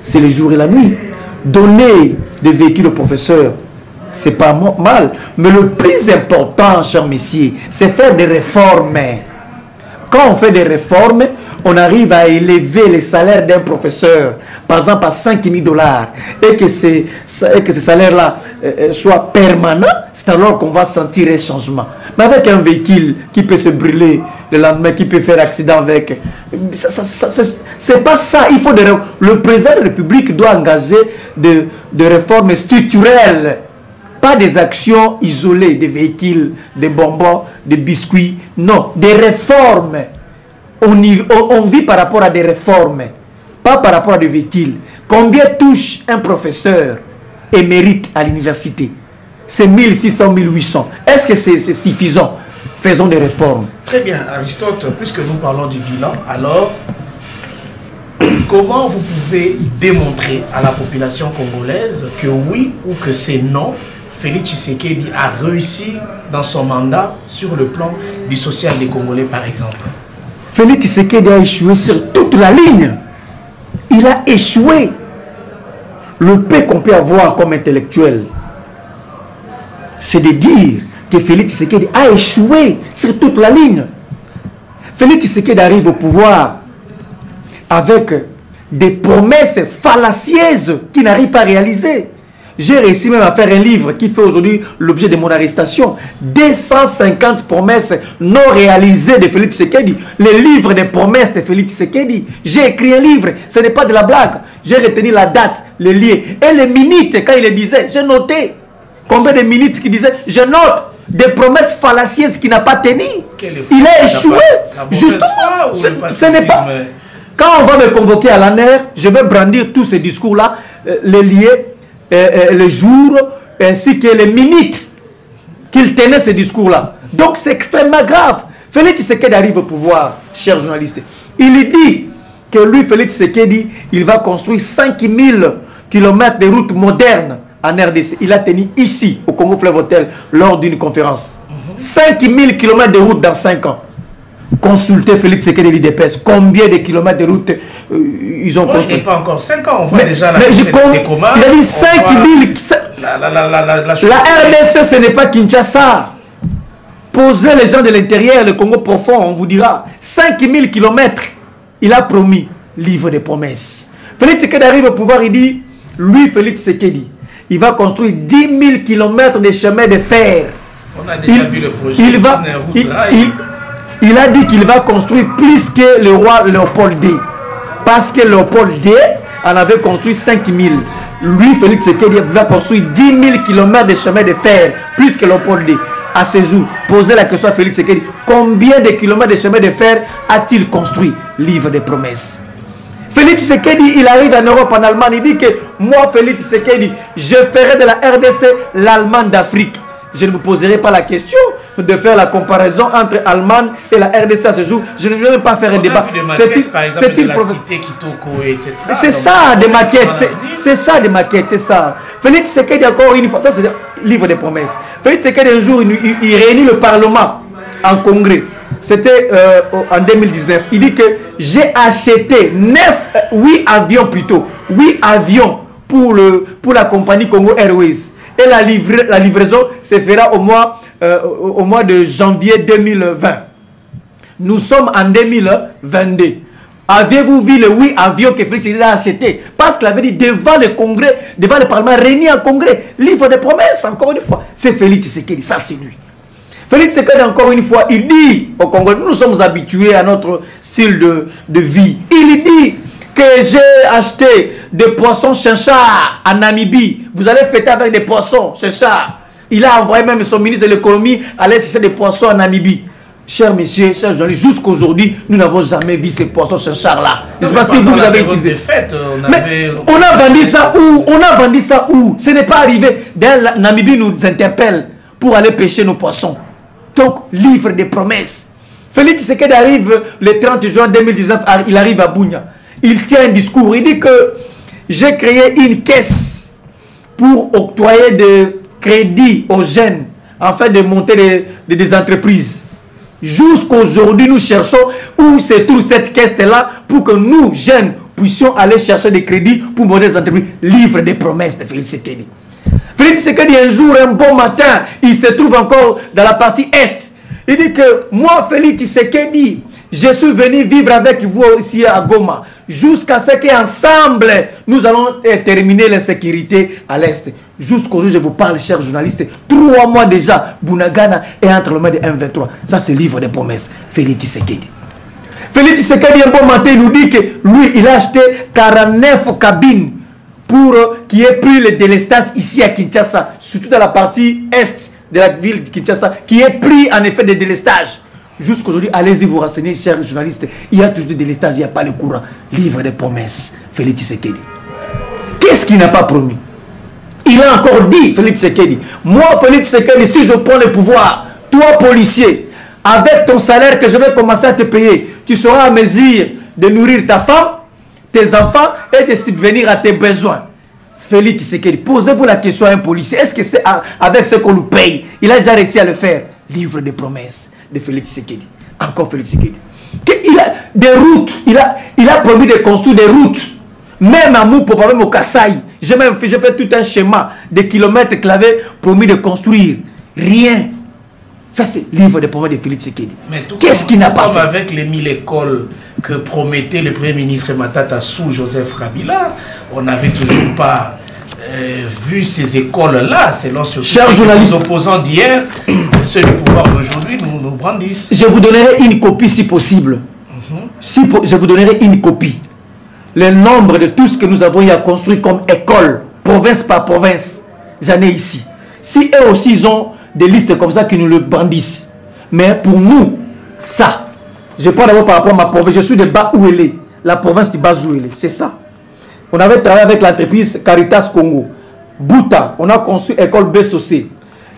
c'est le jour et la nuit. Donner des véhicules aux professeurs, c'est pas mal. Mais le plus important, chers messieurs, c'est faire des réformes. Quand on fait des réformes, on arrive à élever les salaires d'un professeur, par exemple à 5000 $, et que ces salaires-là soient permanents, c'est alors qu'on va sentir un changement. Mais avec un véhicule qui peut se brûler le lendemain, qui peut faire accident avec, c'est pas ça. Il faut le président de la République doit engager de réformes structurelles, pas des actions isolées, des véhicules, des bonbons, des biscuits, non, des réformes. On vit par rapport à des réformes, pas par rapport à des véhicules. Combien touche un professeur émérite à l'université? C'est 1600, 1800. Est-ce que c'est suffisant? Faisons des réformes. Très bien, Aristote, puisque nous parlons du bilan, alors, comment vous pouvez démontrer à la population congolaise que oui ou que c'est non, Félix Tshisekedi a réussi dans son mandat sur le plan du social des Congolais, par exemple? Félix Tshisekedi a échoué sur toute la ligne. Il a échoué. Le paix qu'on peut avoir comme intellectuel, c'est de dire que Félix Tshisekedi a échoué sur toute la ligne. Félix Tshisekedi arrive au pouvoir avec des promesses fallacieuses qu'il n'arrive pas à réaliser. J'ai réussi même à faire un livre qui fait aujourd'hui l'objet de mon arrestation. 250 promesses non réalisées de Félix Tshisekedi. Les livres des promesses de Félix Tshisekedi. J'ai écrit un livre, ce n'est pas de la blague. J'ai retenu la date, les liens et les minutes quand il le disait. J'ai noté combien de minutes qu'il disait. Je note des promesses fallacieuses qu'il n'a pas tenu. Il a échoué. Justement, ce n'est pas... Quand on va me convoquer à l'ANER, je vais brandir tous ces discours-là, les liés, les jours, ainsi que les minutes qu'il tenait ces discours-là. Donc c'est extrêmement grave. Félix Tshisekedi arrive au pouvoir, chers journalistes. Il dit que lui, Félix Tshisekedi, il va construire 5000 km de routes modernes en RDC. Il a tenu ici, au Congo Fleuve Hotel, lors d'une conférence. 5000 km de routes dans 5 ans. Consultez Félix Tshisekedi de l'IDPS. Combien de kilomètres de route ils ont construit? Pas encore 5 ans, on voit déjà la commun. Il a dit 5000. La RDC, ce n'est pas Kinshasa. Posez les gens de l'intérieur, le Congo profond, on vous dira 5000 km. Il a promis, livre des promesses. Félix Tshisekedi arrive au pouvoir, il dit, lui, Félix Tshisekedi, il va construire 10 000 km de chemin de fer. On a déjà vu le projet. Il a dit qu'il va construire plus que le roi Léopold II. Parce que Léopold II en avait construit 5000. Lui, Félix Tshisekedi, va construire 10 000 km de chemin de fer, plus que Léopold II. À ce jour, posez la question à Félix Tshisekedi, combien de kilomètres de chemin de fer a-t-il construit? Livre des promesses. Félix Tshisekedi, il arrive en Europe, en Allemagne, il dit que moi, Félix Tshisekedi, je ferai de la RDC l'Allemagne d'Afrique. Je ne vous poserai pas la question de faire la comparaison entre Allemagne et la RDC à ce jour. Je ne vais même pas faire un débat. C'est ça, des maquettes. C'est ça, des maquettes. C'est ça. Félix Tshisekedi, encore une fois, ça c'est le livre des promesses. Félix Tshisekedi, un jour, il réunit le Parlement en congrès. C'était en 2019. Il dit que j'ai acheté 8 avions plutôt. 8 avions pour la compagnie Congo Airways. Et la livraison se fera au mois de janvier 2020. Nous sommes en 2022. Avez-vous vu les 8 avions que Félix Tshisekedi a achetés? Parce qu'il avait dit devant le congrès, devant le Parlement, réuni en congrès, livre de promesses, encore une fois. C'est Félix Tshisekedi, ça c'est lui. Félix Tshisekedi, encore une fois, il dit au Congo, nous sommes habitués à notre style de vie. Il dit que j'ai acheté des poissons chinchards en Namibie. Vous allez fêter avec des poissons chinchards. Il a envoyé même son ministre de l'économie aller chercher des poissons en Namibie. Chers messieurs, chers journalistes, jusqu'à aujourd'hui, nous n'avons jamais vu ces poissons chinchards-là. Je ne sais pas si vous avez utilisé. Mais on a vendu ça où? On a vendu ça où? Ce n'est pas arrivé. D'ailleurs, la Namibie nous interpelle pour aller pêcher nos poissons. Donc, livre des promesses. Félix Tshisekedi arrive le 30 juin 2019, il arrive à Bunia. Il tient un discours, il dit que j'ai créé une caisse pour octroyer des crédits aux jeunes afin de monter des entreprises. Jusqu'aujourd'hui, nous cherchons où se trouve cette caisse-là pour que nous, jeunes, puissions aller chercher des crédits pour monter des entreprises. Livre des promesses de Félix Tshisekedi. Félix Tshisekedi, un jour, un bon matin, il se trouve encore dans la partie Est. Il dit que moi, Félix Tshisekedi, je suis venu vivre avec vous ici à Goma, jusqu'à ce qu'ensemble, nous allons terminer l'insécurité à l'Est. Jusqu'aujourd'hui, je vous parle, chers journalistes, 3 mois déjà, Bunagana est entre le mains de M23. Ça, c'est le livre des promesses. Félix Tshisekedi. Félix Tshisekedi, un bon matin, il nous dit que lui, il a acheté 49 cabines pour qu'il y ait plus le délestage ici à Kinshasa, surtout dans la partie Est de la ville de Kinshasa, qui est pris en effet de délestage. Jusqu'aujourd'hui, allez-y vous renseigner, chers journalistes, il y a toujours des délestages, il n'y a pas le courant. Livre des promesses, Félix Tshisekedi. Qu'est-ce qu'il n'a pas promis? Il a encore dit, Félix Tshisekedi, moi, Félix Tshisekedi, si je prends le pouvoir, toi, policier, avec ton salaire que je vais commencer à te payer, tu seras à mesure de nourrir ta femme, tes enfants et de subvenir à tes besoins. Félix Tshisekedi, posez-vous la question à un policier, est-ce que c'est avec ce qu'on nous paye? Il a déjà réussi à le faire. Livre des promesses de Félix Tshisekedi. Encore Félix Tshisekedi. Il a des routes, il a promis de construire des routes. Même à Moupo, même au Kassai, j'ai fait tout un schéma de kilomètres qu'il avait promis de construire. Rien. Ça, c'est le livre des promesses de Félix Tshisekedi. Qu'est-ce qu'il n'a pas fait? Avec les 1000 écoles que promettait le Premier ministre Matata sous Joseph Kabila, on n'avait toujours pas vu ces écoles-là, selon ce que les opposants d'hier, ceux du pouvoir d'aujourd'hui nous brandissent. Je vous donnerai une copie si possible. Je vous donnerai une copie. Le nombre de tout ce que nous avons eu à construire comme école, province par province, j'en ai ici. Si eux aussi ils ont des listes comme ça qui nous le brandissent. Mais pour nous, ça, je prends d'abord par rapport à ma province, je suis de Bas-Ouélé, la province de Bas-Ouélé, c'est ça. On avait travaillé avec l'entreprise Caritas Congo. Bouta, on a construit école Bessosé,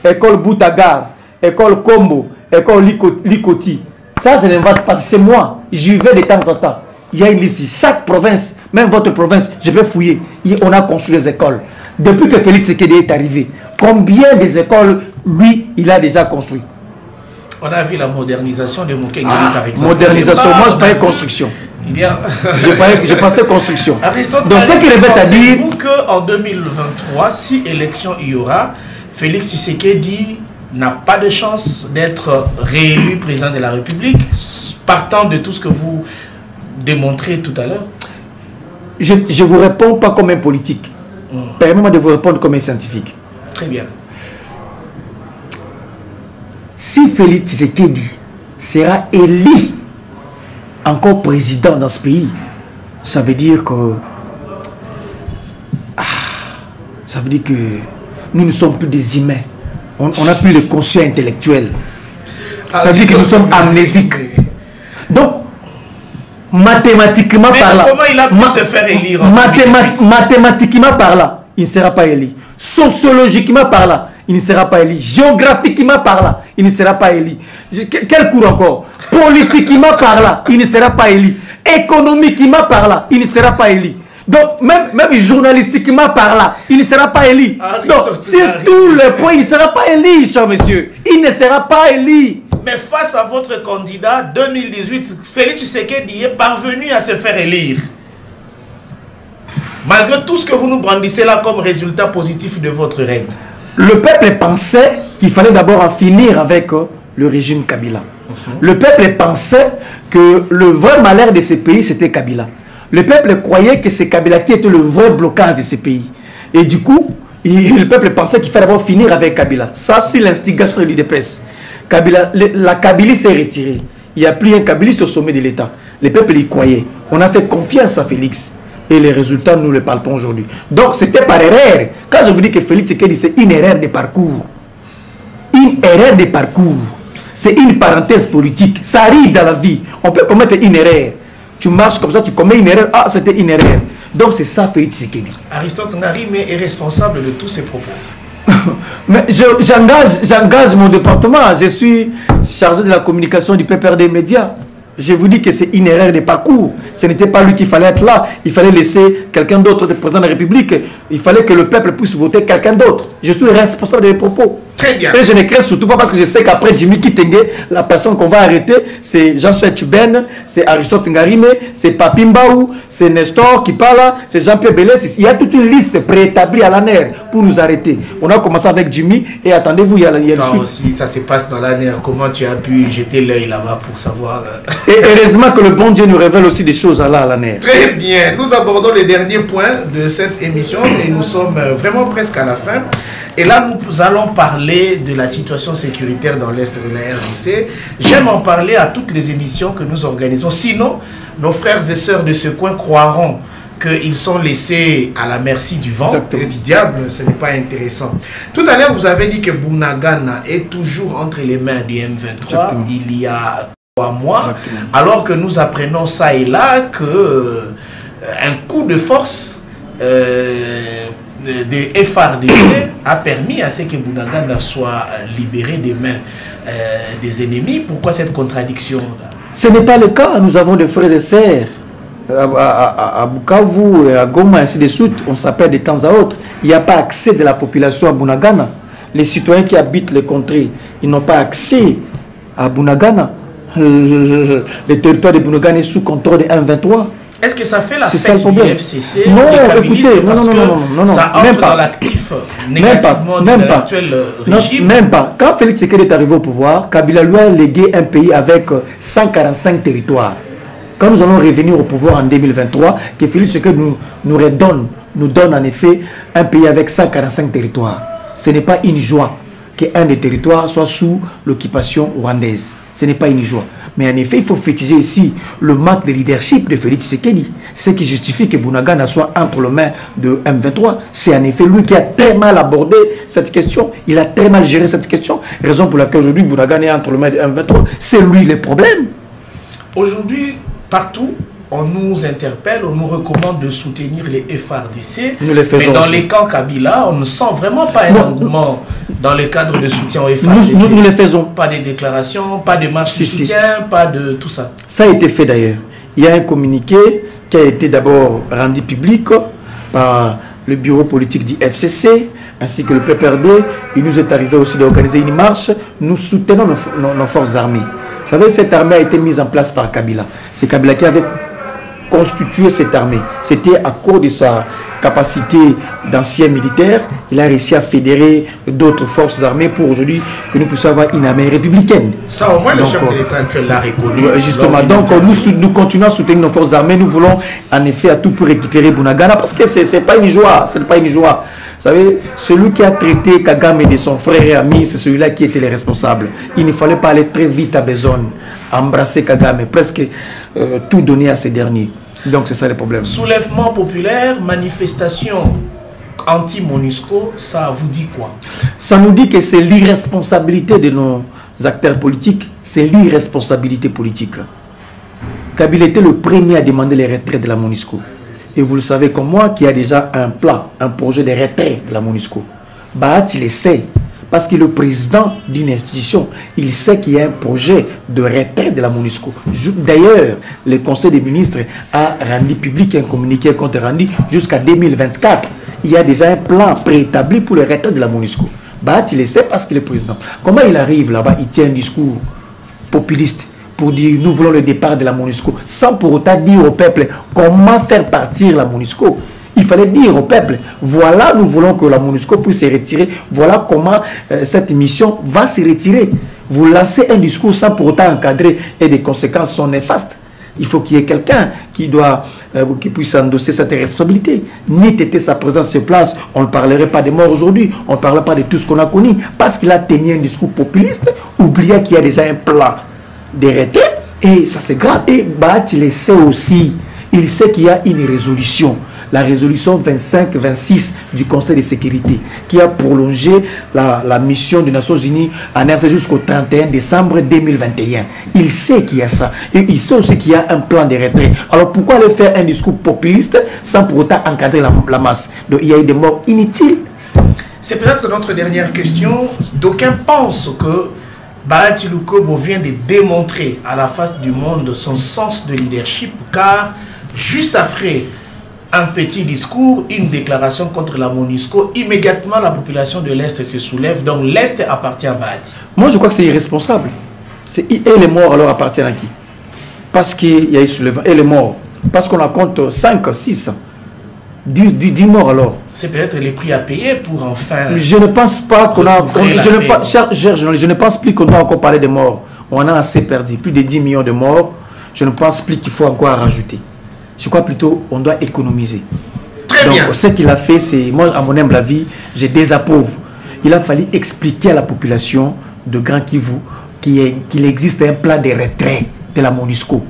école Boutagar, école Combo, école Likoti. Ça, je n'invente pas, c'est moi. J'y vais de temps en temps. Il y a une liste. Chaque province, même votre province, je vais fouiller. On a construit des écoles. Depuis que Félix Tshisekedi est arrivé, combien des écoles, lui, il a déjà construit? On a vu la modernisation de Mokengeli, par exemple. Modernisation, moi je parlais construction. Je pensais construction. Donc ce qui revient à dire... Pensez-vous qu'en 2023, si élection il y aura, Félix Tshisekedi n'a pas de chance d'être réélu président de la République, partant de tout ce que vous démontrez tout à l'heure? Je ne vous réponds pas comme un politique. Permettez-moi de vous répondre comme un scientifique. Très bien. Si Félix Tshisekedi sera élu encore président dans ce pays, ça veut dire que nous ne sommes plus des humains. On n'a plus le conscient intellectuel. Ça veut dire que nous sommes amnésiques. Donc, mathématiquement parlant, comment il a pu se faire élire mathématiquement parlant, il ne sera pas élu. Sociologiquement parlant, il ne sera pas élu. Géographiquement parlant, il ne sera pas élu. Quel cours encore? Politiquement parlant, il ne sera pas élu. Économiquement parlant, il ne sera pas élu. Donc, même journalistiquement parlant, il ne sera pas élu. Donc, sur tous les points, il ne sera pas élu, cher monsieur. Il ne sera pas élu. Mais face à votre candidat, 2018, Félix Tshisekedi est parvenu à se faire élire. Malgré tout ce que vous nous brandissez là comme résultat positif de votre règne. Le peuple pensait qu'il fallait d'abord en finir avec le régime Kabila. Le peuple pensait que le vrai malheur de ce pays, c'était Kabila. Le peuple croyait que c'est Kabila qui était le vrai blocage de ce pays. Et du coup, le peuple pensait qu'il fallait d'abord finir avec Kabila. Ça, c'est l'instigation de l'UDPS. La Kabylie s'est retirée. Il n'y a plus un Kabiliste au sommet de l'État. Le peuple y croyait. On a fait confiance à Félix. Et les résultats, nous les parlons aujourd'hui. Donc, c'était par erreur. Quand je vous dis que Félix Tshisekedi, c'est une erreur de parcours. Une erreur de parcours. C'est une parenthèse politique. Ça arrive dans la vie. On peut commettre une erreur. Tu marches comme ça, tu commets une erreur. Ah, c'était une erreur. Donc, c'est ça, Félix Tshisekedi. Aristote Ngarime est responsable de tous ces propos. Mais j'engage mon département. Je suis chargé de la communication du PPRD Médias. Je vous dis que c'est une erreur de parcours. Ce n'était pas lui qu'il fallait être là. Il fallait laisser quelqu'un d'autre de président de la République. Il fallait que le peuple puisse voter quelqu'un d'autre. Je suis responsable des propos. Très bien. Et je ne crains surtout pas parce que je sais qu'après Jimmy Kitenge, la personne qu'on va arrêter, c'est Jean-Charles Tchouben, c'est Aristote Ngarime, c'est Papi Mbaou, c'est Nestor qui parle, c'est Jean-Pierre Bélès. Il y a toute une liste préétablie à l'ANER pour nous arrêter. On a commencé avec Jimmy et attendez-vous, il y a le suite. Aussi, ça se passe dans l'ANER. Comment tu as pu jeter l'œil là-bas pour savoir Et heureusement que le bon Dieu nous révèle aussi des choses là à l'ANER. Très bien. Nous abordons le dernier point de cette émission et nous sommes vraiment presque à la fin. Et là, nous allons parler de la situation sécuritaire dans l'Est de la RDC. J'aime en parler à toutes les émissions que nous organisons. Sinon, nos frères et sœurs de ce coin croiront qu'ils sont laissés à la merci du vent et du diable. Ce n'est pas intéressant. Tout à l'heure, vous avez dit que Bunagana est toujours entre les mains du M23. Exactement. Il y a 3 mois. Exactement. Alors que nous apprenons ça et là que un coup de force de FRDC a permis à ce que Bunagana soit libéré des mains des ennemis. Pourquoi cette contradiction? Ce n'est pas le cas. Nous avons des frères et sœurs à Bukavu et à Goma, ainsi de suite. On s'appelle de temps à autre. Il n'y a pas accès de la population à Bunagana. Les citoyens qui habitent les contrées, ils n'ont pas accès à Bunagana. Le territoire de Bunagana est sous contrôle de M23. Est-ce que ça fait la fête du FCC? Non, écoutez, non, ça entre dans l'actif négativement de l'actuel régime. Même pas. Quand Félix Tshisekedi est arrivé au pouvoir, Kabila lui a légué un pays avec 145 territoires. Quand nous allons revenir au pouvoir en 2023, que Félix Tshisekedi nous donne en effet un pays avec 145 territoires. Ce n'est pas une joie qu'un des territoires soit sous l'occupation rwandaise. Ce n'est pas une joie. Mais en effet, il faut fétiger ici le manque de leadership de Félix Tshisekedi. Ce qui justifie que Bunagana soit entre les mains de M23. C'est en effet lui qui a très mal abordé cette question. Il a très mal géré cette question. Raison pour laquelle aujourd'hui Bunagana est entre les mains de M23. C'est lui le problème. Aujourd'hui, partout, on nous interpelle, on nous recommande de soutenir les FRDC. Nous les faisons. Mais dans aussi. les camps Kabila, on ne sent vraiment pas un engouement dans le cadre de soutien aux FRDC. Nous les faisons. Pas de déclarations, pas de marche de soutien, pas de tout ça. Ça a été fait d'ailleurs. Il y a un communiqué qui a été d'abord rendu public par le bureau politique du FCC ainsi que le PPRD. Il nous est arrivé aussi d'organiser une marche. Nous soutenons nos forces armées. Vous savez, cette armée a été mise en place par Kabila. C'est Kabila qui avait constitué cette armée. C'était à cause de sa capacité d'anciens militaires, il a réussi à fédérer d'autres forces armées pour aujourd'hui que nous puissions avoir une armée républicaine. Ça, au moins, le chef de l'État actuel l'a reconnu. Justement, donc nous continuons à soutenir nos forces armées. Nous voulons en effet à tout pour récupérer Bunagana parce que c'est pas une joie. C'est pas une joie. Vous savez, celui qui a traité Kagame de son frère et ami, c'est celui-là qui était le responsable. Il ne fallait pas aller très vite à besogne, embrasser Kagame, presque tout donner à ces derniers. Donc c'est ça le problème. Soulèvement populaire, manifestation anti-MONUSCO, ça vous dit quoi? Ça nous dit que c'est l'irresponsabilité de nos acteurs politiques, c'est l'irresponsabilité politique. Kabila était le premier à demander les retraits de la MONUSCO. Et vous le savez comme moi, qui a déjà un plan, un projet de retrait de la MONUSCO. Bahati le sait, parce qu'il est le président d'une institution. Il sait qu'il y a un projet de retrait de la MONUSCO. D'ailleurs, le Conseil des ministres a rendu public un communiqué contre rendu jusqu'à 2024. Il y a déjà un plan préétabli pour le retrait de la MONUSCO. Bahati le sait parce qu'il est président. Comment il arrive là-bas? Il tient un discours populiste pour dire nous voulons le départ de la MONUSCO, sans pour autant dire au peuple comment faire partir la MONUSCO. Il fallait dire au peuple, voilà, nous voulons que la MONUSCO puisse se retirer, voilà comment cette mission va se retirer. Vous lancez un discours sans pour autant encadrer et des conséquences sont néfastes. Il faut qu'il y ait quelqu'un qui puisse endosser cette responsabilité. N'ait été sa présence sur place, on ne parlerait pas des morts aujourd'hui, on ne parlerait pas de tout ce qu'on a connu, parce qu'il a tenu un discours populiste, oubliant qu'il y a déjà un plan de retrait, et ça c'est grave. Et Bahati le sait aussi, il sait qu'il y a une résolution, la résolution 25-26 du Conseil de sécurité, qui a prolongé la mission des Nations Unies en RC jusqu'au 31 décembre 2021. Il sait qu'il y a ça. Et il sait aussi qu'il y a un plan de retrait. Alors pourquoi aller faire un discours populiste sans pour autant encadrer la masse? Donc il y a eu des morts inutiles. C'est peut-être notre dernière question. D'aucuns pensent que Bahati Lukobo vient de démontrer à la face du monde son sens de leadership, car juste après un petit discours, une déclaration contre la MONUSCO, immédiatement la population de l'Est se soulève. Donc l'Est appartient à Bahati. Moi je crois que c'est irresponsable. Et les morts alors appartiennent à qui? Parce qu'il y a eu soulèvement. Et les morts, parce qu'on en compte 5, 6, 10 morts alors. C'est peut-être les prix à payer pour enfin... Je ne pense pas qu'on a... Je ne pense plus qu'on doit encore parler de morts. On a assez perdu. Plus de 10 millions de morts. Je ne pense plus qu'il faut encore rajouter. Je crois plutôt qu'on doit économiser. Très bien. Donc ce qu'il a fait, c'est... Moi, à mon humble avis, je désapprouve. Il a fallu expliquer à la population de Grand Kivu qu'il existe un plan de retrait de la MONUSCO.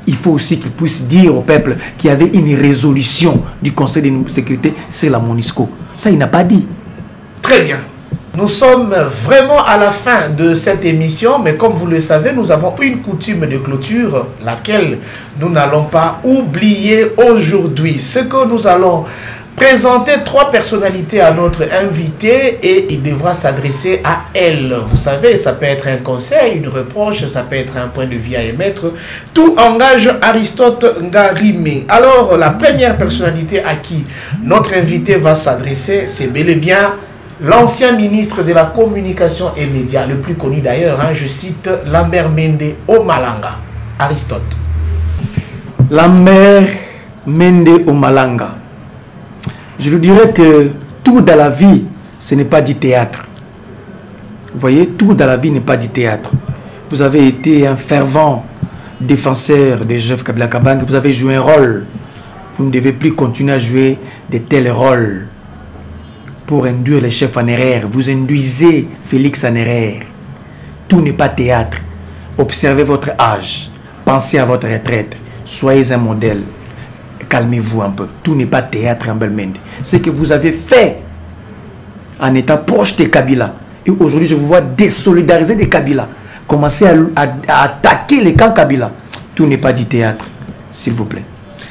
Il faut aussi qu'il puisse dire au peuple qu'il y avait une résolution du Conseil de sécurité sur la MONUSCO. Ça, il n'a pas dit. Très bien. Nous sommes vraiment à la fin de cette émission, mais comme vous le savez, nous avons une coutume de clôture, laquelle nous n'allons pas oublier aujourd'hui. Ce que nous allons présenter 3 personnalités à notre invité et il devra s'adresser à elle. Vous savez, ça peut être un conseil, une reproche, ça peut être un point de vue à émettre. Tout engage Aristote Ngarime. Alors, la première personnalité à qui notre invité va s'adresser, c'est bel et bien l'ancien ministre de la Communication et Médias, le plus connu d'ailleurs, hein, je cite Lambert Mende Omalanga. Aristote. Lambert Mende Omalanga. Je vous dirais que tout dans la vie, ce n'est pas du théâtre. Vous voyez, tout dans la vie n'est pas du théâtre. Vous avez été un fervent défenseur de Joseph Kabila Kabange. Vous avez joué un rôle. Vous ne devez plus continuer à jouer de tels rôles pour induire les chefs en erreur. Vous induisez Félix en erreur. Tout n'est pas théâtre. Observez votre âge. Pensez à votre retraite. Soyez un modèle. Calmez-vous un peu. Tout n'est pas théâtre en Belmende. Ce que vous avez fait en étant proche de Kabila. Et aujourd'hui, je vous vois désolidariser de Kabila. Commencez à attaquer les camps Kabila. Tout n'est pas du théâtre, s'il vous plaît.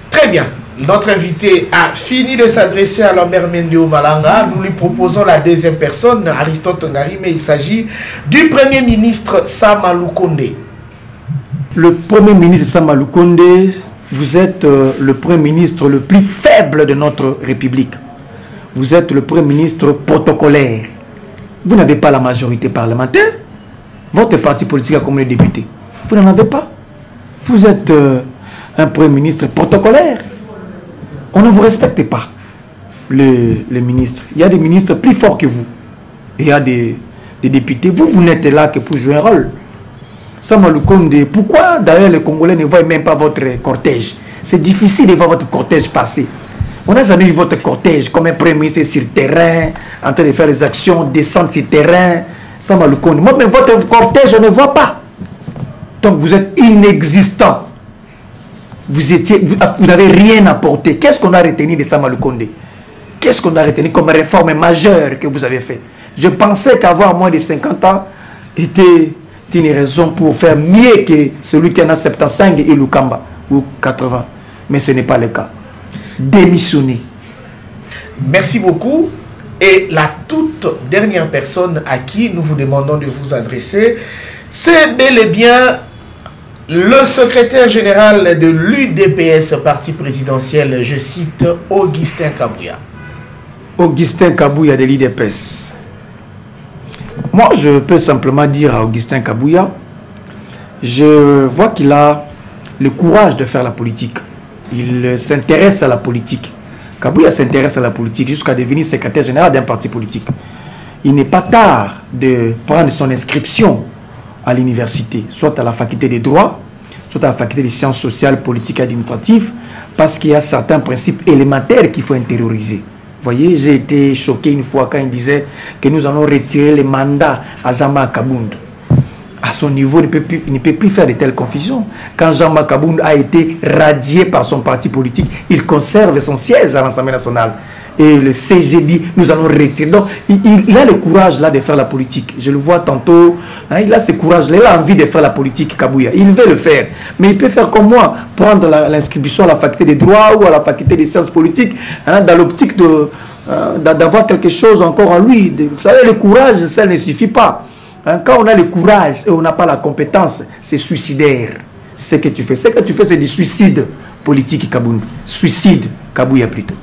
Très bien. Notre invité a fini de s'adresser à Lambert Mende Omalanga. Nous lui proposons la deuxième personne, Aristote Ngarime. Il s'agit du Premier ministre Sama Lukonde. Le Premier ministre Sama Lukonde, vous êtes le Premier ministre le plus faible de notre République. Vous êtes le Premier ministre protocolaire. Vous n'avez pas la majorité parlementaire. Votre parti politique a combien de députés? Vous n'en avez pas. Vous êtes un Premier ministre protocolaire. On ne vous respecte pas. les ministres. Il y a des ministres plus forts que vous. Et il y a des députés. Vous n'êtes là que pour jouer un rôle. Sama Lukonde, pourquoi d'ailleurs les Congolais ne voient même pas votre cortège? C'est difficile de voir votre cortège passer. On n'a jamais vu votre cortège comme un premier ministre sur le terrain, en train de faire des actions, descendre sur le terrain. Sama Lukonde. Moi, même votre cortège, on ne voit pas. Donc vous êtes inexistant. Vous n'avez rien apporté. Qu'est-ce qu'on a retenu de Sama Lukonde? Qu'est-ce qu'on a retenu comme réforme majeure que vous avez fait? Je pensais qu'avoir moins de 50 ans était une raison pour faire mieux que celui qui en a 75 et Lukamba, ou 80. Mais ce n'est pas le cas. Démissionner. Merci beaucoup. Et la toute dernière personne à qui nous vous demandons de vous adresser, c'est bel et bien le secrétaire général de l'UDPS, parti présidentiel, je cite, Augustin Kabouya. Augustin Kabouya de l'UDPS. Moi, je peux simplement dire à Augustin Kabouya, je vois qu'il a le courage de faire la politique. Il s'intéresse à la politique. Kabouya s'intéresse à la politique jusqu'à devenir secrétaire général d'un parti politique. Il n'est pas tard de prendre son inscription à l'université, soit à la faculté des droits, soit à la faculté des sciences sociales, politiques et administratives, parce qu'il y a certains principes élémentaires qu'il faut intérioriser. Vous voyez, j'ai été choqué une fois quand il disait que nous allons retirer les mandats à Jean-Marc Kabound. À son niveau, il ne peut plus faire de telles confusions. Quand Jean-Marc Kabound a été radié par son parti politique, il conserve son siège à l'Assemblée nationale. Et le CG dit, nous allons retirer. Donc, il a le courage là de faire la politique. Je le vois tantôt, hein, il a ce courage-là, il a envie de faire la politique, Kabouya. Il veut le faire. Mais il peut faire comme moi, prendre l'inscription à la faculté des droits ou à la faculté des sciences politiques, hein, dans l'optique d'avoir quelque chose encore en lui. Vous savez, le courage, ça ne suffit pas. Hein, quand on a le courage et on n'a pas la compétence, c'est suicidaire. C'est ce que tu fais. Ce que tu fais, c'est du suicide politique, Kabound. Suicide, Kabouya plutôt.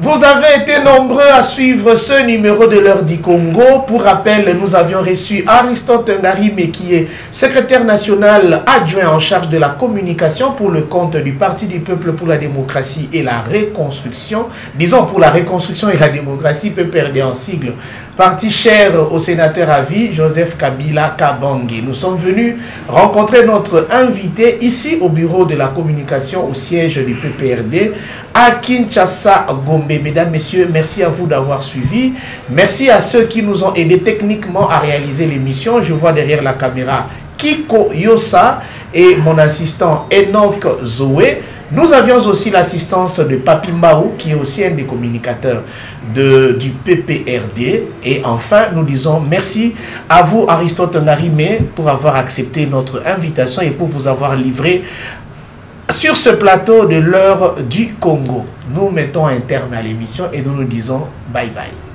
Vous avez été nombreux à suivre ce numéro de l'heure du Congo. Pour rappel, nous avions reçu Aristote Ngarime, qui est secrétaire national adjoint en charge de la communication pour le compte du Parti du Peuple pour la démocratie et la reconstruction. Disons pour la reconstruction et la démocratie, PPRD en sigle. Parti cher au sénateur à vie, Joseph Kabila Kabange. Nous sommes venus rencontrer notre invité ici au bureau de la communication au siège du PPRD à Kinshasa, Gombe. Mesdames, messieurs, merci à vous d'avoir suivi. Merci à ceux qui nous ont aidés techniquement à réaliser l'émission. Je vois derrière la caméra Kiko Yosa et mon assistant Enoch Zoé. Nous avions aussi l'assistance de Papi Mbaou, qui est aussi un des communicateurs du PPRD. Et enfin, nous disons merci à vous, Aristote Ngarime, pour avoir accepté notre invitation et pour vous avoir livré sur ce plateau de l'heure du Congo. Nous mettons un terme à l'émission et nous nous disons bye bye.